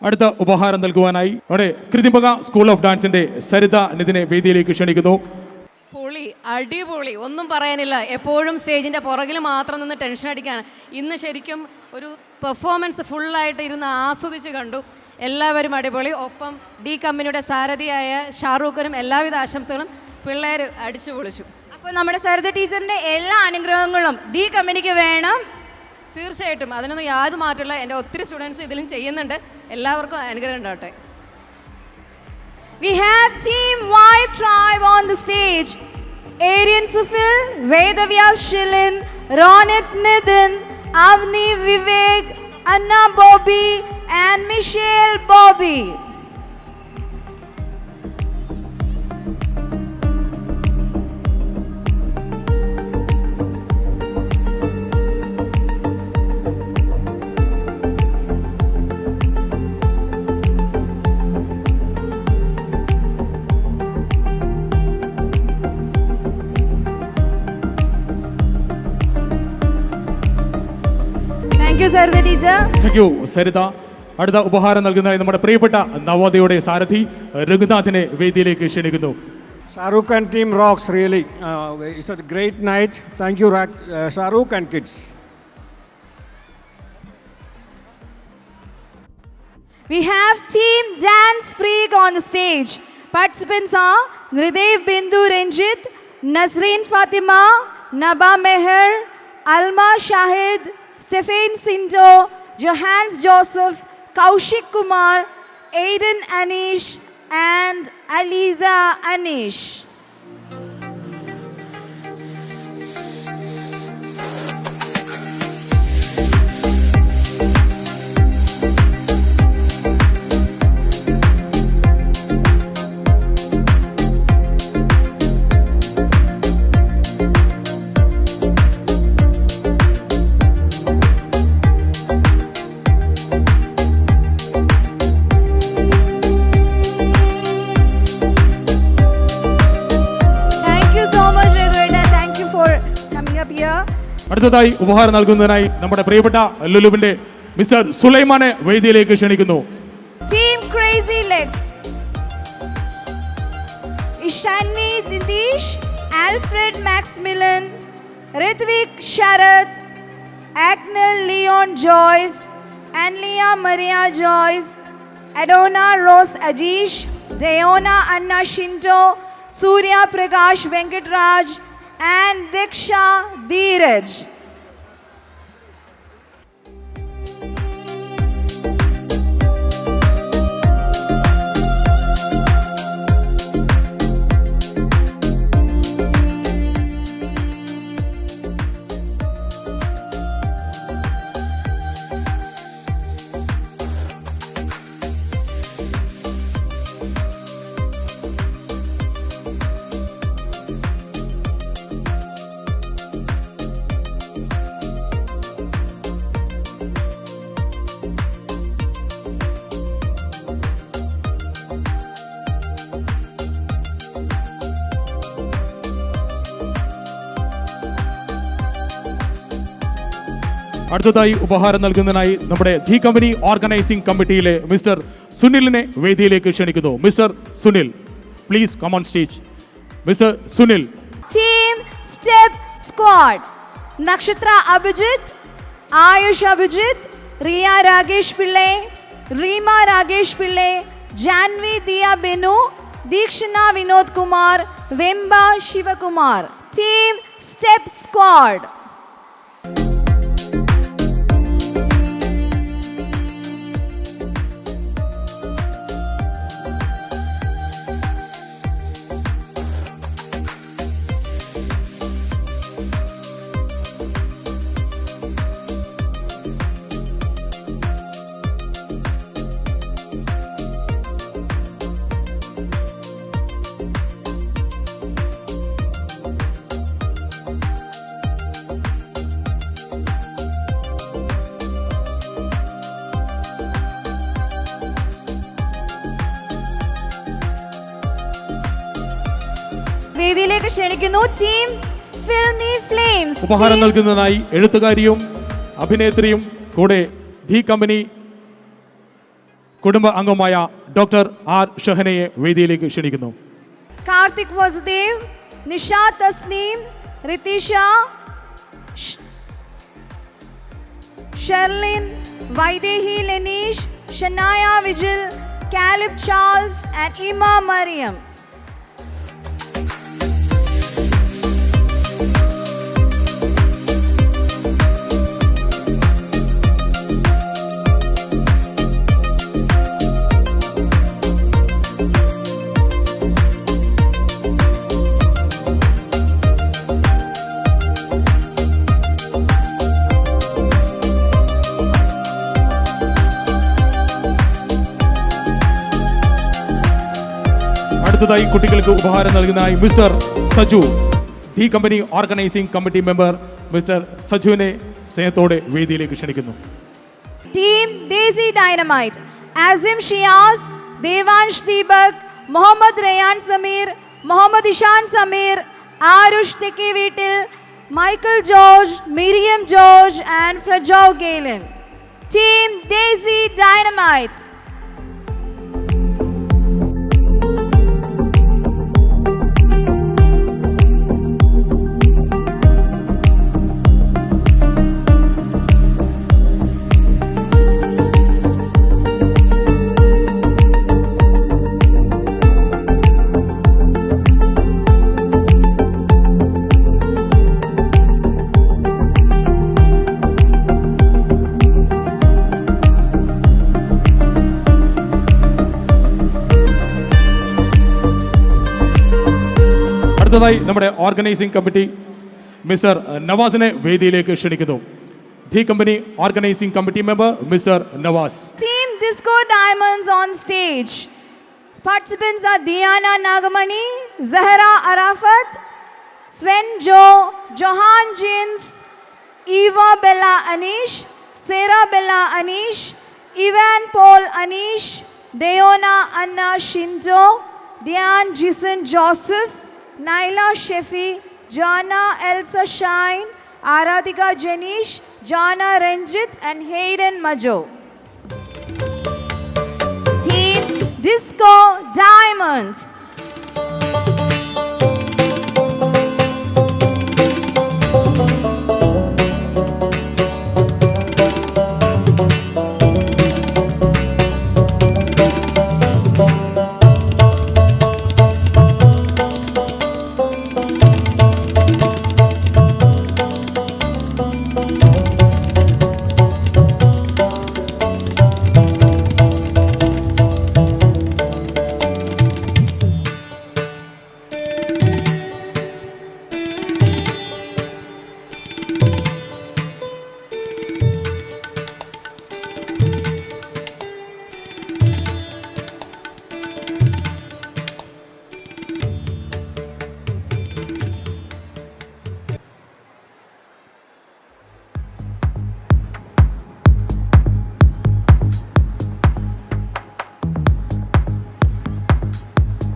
A: അടുത്ത ഉപഹാരം നൽകുവാനായി അവിടെ കൃതിമക school of ഡാൻസിന്റെ സരിത നിതിനെ വേദിയിലേക്ക് ക്ഷണിക്കുന്നു.
Q: പൊളി, അടിപൊളി, ഒന്നും പറയാനില്ല. എപ്പോഴും സ്റ്റേജിൻ്റെ പുറകിൽ മാത്രം നിന്ന് ടെൻഷൻ അടിക്കാൻ. ഇന്ന് ശരിക്കും ഒരു പെർഫോമൻസ് ഫുള്ളായിട്ട് ഇരുന്ന് ആസ്വദിച്ച് കണ്ടു. എല്ലാവരും അടിപൊളി. ഒപ്പം ഡി കമ്പനിയുടെ സാരഥിയായ ഷാറൂഖിനും എല്ലാവിധ ആശംസകളും. പിള്ളേർ അടിച്ചു പൊളിച്ചു.
B: അപ്പോൾ നമ്മുടെ സരിത ടീച്ചറിന്റെ എല്ലാ അനുഗ്രഹങ്ങളും ഡി കമ്പനിക്ക് വേണം.
Q: തീർച്ചയായിട്ടും അതിനൊന്നും യാതൊരു മാറ്റമില്ല. എൻ്റെ ഒത്തിരി സ്റ്റുഡൻസ് ഇതിലും ചെയ്യുന്നുണ്ട്. എല്ലാവർക്കും അനുഗ്രഹം ഉണ്ടാവട്ടെ.
B: We have Team Vibe Tribe on the stage. Aryan Sufil, Vedavyas Shilin, Ronit Nidin, Avni Vivek, Anna Bobby and Michelle Bobby.
A: Thank you Saritha. അടുത്ത ഉപഹാരം നൽകുന്നതായി നമ്മുടെ പ്രിയപ്പെട്ട നവോദയയുടെ സാരഥി രഘുനാഥിനെ വേദിയിലേക്ക് ക്ഷണിക്കുന്നു.
R: Shahrukh and team rocks really. It's a great night. Thank you, Shahrukh and kids.
B: We have Team Dance Freak on the stage. Participants are Nridev Bindu Ranjit, Nazreen Fatima, Naba Meher, Alma Shahid, Stephen Sinto, Johannes Joseph, Kaushik Kumar, Aiden Anish and Aliza Anish.
A: അടുത്തതായി ഉപഹാരം നൽകുന്നതിനായി നമ്മുടെ പ്രിയപ്പെട്ട ലുലുവിന്റെ mister സുലൈമാനെ വേദിയിലേക്ക് ക്ഷണിക്കുന്നു.
B: Team Crazy Legs. Ishanmi Nitish, Alfred Maximilian, Ritvik Sharath, Agnel Leon Joyce, Anlia Maria Joyce, Adona Rose Ajish, Deona Anna Shinto, Surya Prakash Venkatraj and Diksha Dheeraj.
A: അടുത്തതായി ഉപഹാരം നൽകുന്നതിനായി നമ്മുടെ ദി കമ്പനി ഓർഗനൈസിംഗ് കമ്മിറ്റിയിലെ mister സുനിലിനെ വേദിയിലേക്ക് ക്ഷണിക്കുന്നു. Mister Sunil, please come on stage. Mister Sunil.
B: Team Step Squad: Nakshatra Abhijith, Ayush Abhijith, Riya Ragesh Pillai, Reema Ragesh Pillai, Janvi Diya Benu, Deekshana Vinod Kumar, Vemba Sivakumar. Team Step Squad. വേദിയിലേക്ക് ക്ഷണിക്കുന്നു ടീം ഫിൽമി ഫ്ലെയിംസ്.
A: ഉപഹാരം നൽകുന്നതിനായി എഴുത്തുകാരിയും അഭിനേത്രിയും കൂടെ ദി കമ്പനി കുടുംബ അംഗമായ ഡോക്ടർ ആർ ഷഹനയെ വേദിയിലേക്ക് ക്ഷണിക്കുന്നു.
B: Karthik Vasudev, Nisha Thasneem, Rithisha, Sherlin, Vaidehi Leneesh, Shanaya Vijil, Caleb Charles and Ima Mariyam.
A: അടുത്തതായി കുട്ടികൾക്ക് ഉപഹാരം നൽകുന്നതായി mister Saju, the company organising committee member mister സജുവിനെ സ്നേഹത്തോടെ വേദിയിലേക്ക് ക്ഷണിക്കുന്നു.
B: ടീം ദേസി ഡൈനമൈറ്റ്: ആസിം ഷിയാസ്, ദേവാൻഷ് ദീപക്, മുഹമ്മദ് റയാൻ സമീർ, മുഹമ്മദ് ഇഷാൻ സമീർ, ആരുഷ് തെക്കേ വീട്ടിൽ, Michael George, Miriam George and Frejo Galen. Team Desi Dynamite.
A: അടുത്തതായി നമ്മുടെ ഓർഗനൈസിംഗ് കമ്മിറ്റി മിസ്റ്റർ നവാസിനെ വേദിയിലേക്ക് ക്ഷണിക്കുന്നു. The company organising committee member mister Navas.
B: Team Disco Diamonds on stage. Participants are Diana Nagamani, Zahra Arafat, Sven Joe, Johan Jins, Eva Bella Anish, Sarah Bella Anish, Ivan Paul Anish, Deona Anna Shinto, Diane Jason Joseph, Naila Shefi, Jana Elsa Shine, Aradhika Janish, Jana Ranjit and Hayden Majo. Team Disco Diamonds.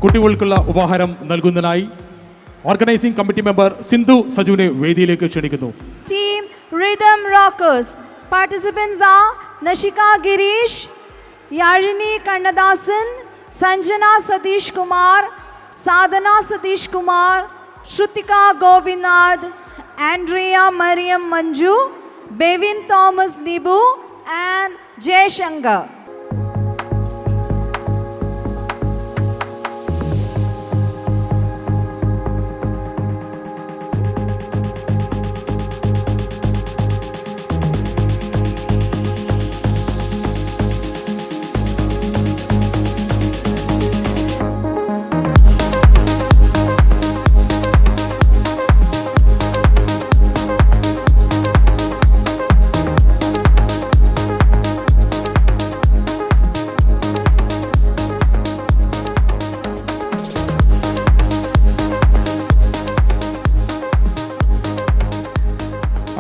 A: കുട്ടികൾക്കുള്ള ഉപഹാരം നൽകുന്നതിനായി organising committee member Sindhu സജുവിനെ വേദിയിലേക്ക് ക്ഷണിക്കുന്നു.
B: Team Rhythm Rockers. Participants are Nashika Girish, Yarini Kannadasan, Sanjana Satish Kumar, Sadhana Satish Kumar, Shrutika Gobinath, Andrea Mariam Manju, Bevin Thomas Nibu, and Jay Shankar.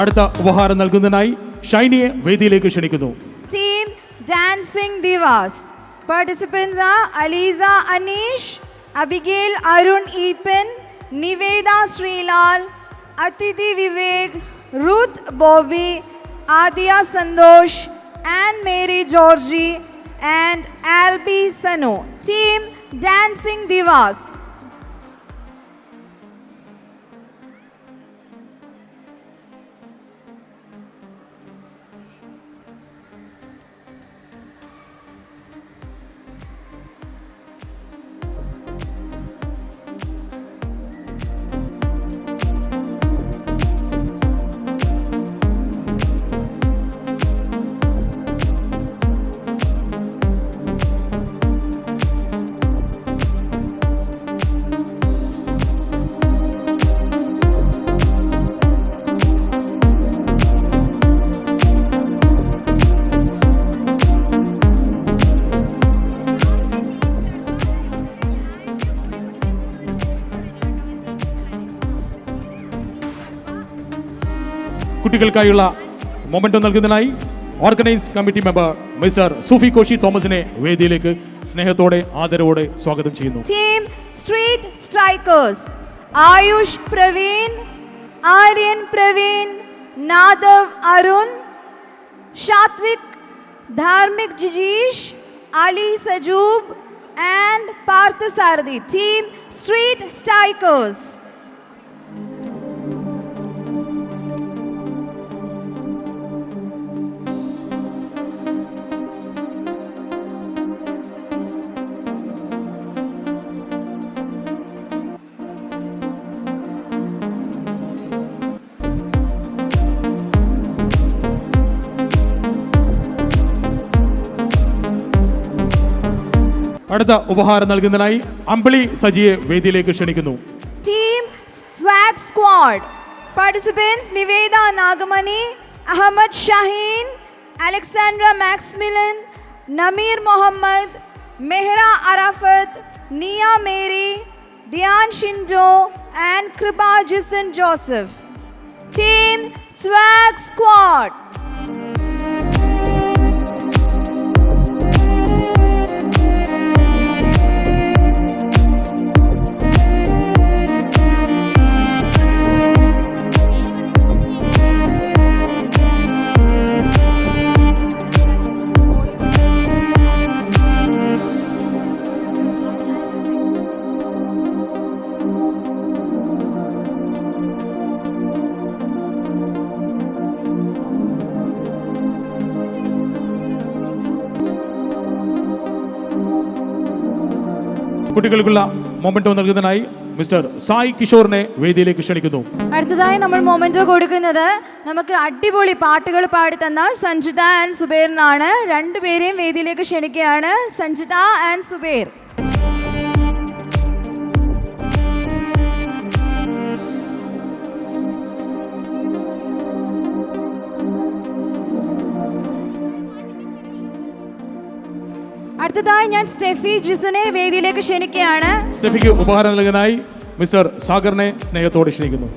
A: അടുത്ത ഉപഹാരം നൽകുന്നതിനായി ഷൈനിയെ വേദിയിലേക്ക് ക്ഷണിക്കുന്നു.
B: Team Dancing Divas. Participants are Aliza Anish, Abigail Arun Epen, Niveda Srilal, Atiti Vivek, Ruth Bobby, Adia Sandosh, and Mary Georgie, and Albi Sanu. Team Dancing Divas.
A: കുട്ടികൾക്കായുള്ള memento നൽകുന്നതിനായി organise committee member mister സൂഫി കോശി തോമസിനെ വേദിയിലേക്ക് സ്നേഹത്തോടെ ആദരവോടെ സ്വാഗതം ചെയ്യുന്നു.
B: Team Street Strikers. Ayush Praveen, Aryan Praveen, Nadav Arun, Shatvik, Dharmik Jijish, Ali Sajoob, and Parthasarathi. Team Street Strikers.
A: അടുത്ത ഉപഹാരം നൽകുന്നതിനായി അമ്പിളി സജിയെ വേദിയിലേക്ക് ക്ഷണിക്കുന്നു.
B: Team Swag Squad. Participants Niveda Nagamani, Ahmad Shaheen, Alexandra Maximilian, Namir Mohammad, Mehra Arafat, Nia Mary, Dian Shindo, and Kripa Jason Joseph. Team Swag Squad.
A: കുട്ടികൾക്കുള്ള memento നൽകുന്നതിനായി mister Sai കിഷോറിനെ വേദിയിലേക്ക് ക്ഷണിക്കുന്നു.
B: അടുത്തതായി നമ്മൾ മൊമെന്റോ കൊടുക്കുന്നത് നമുക്ക് അടിപൊളി പാട്ടുകൾ പാടി തന്ന സഞ്ജിത ആൻഡ് സുബേറിനാണ്. രണ്ടുപേരെയും വേദിയിലേക്ക് ക്ഷണിക്കുകയാണ്. സഞ്ജിത ആൻഡ് സുബേർ. അടുത്തതായി ഞാൻ സ്റ്റെഫി ജിസുനെ വേദിയിലേക്ക് ക്ഷണിക്കുകയാണ്.
A: സ്റ്റെഫിക്ക് ഉപഹാരം നൽകാനായി മിസ്റ്റർ സാഗറിനെ സ്നേഹത്തോടെ ക്ഷണിക്കുന്നു.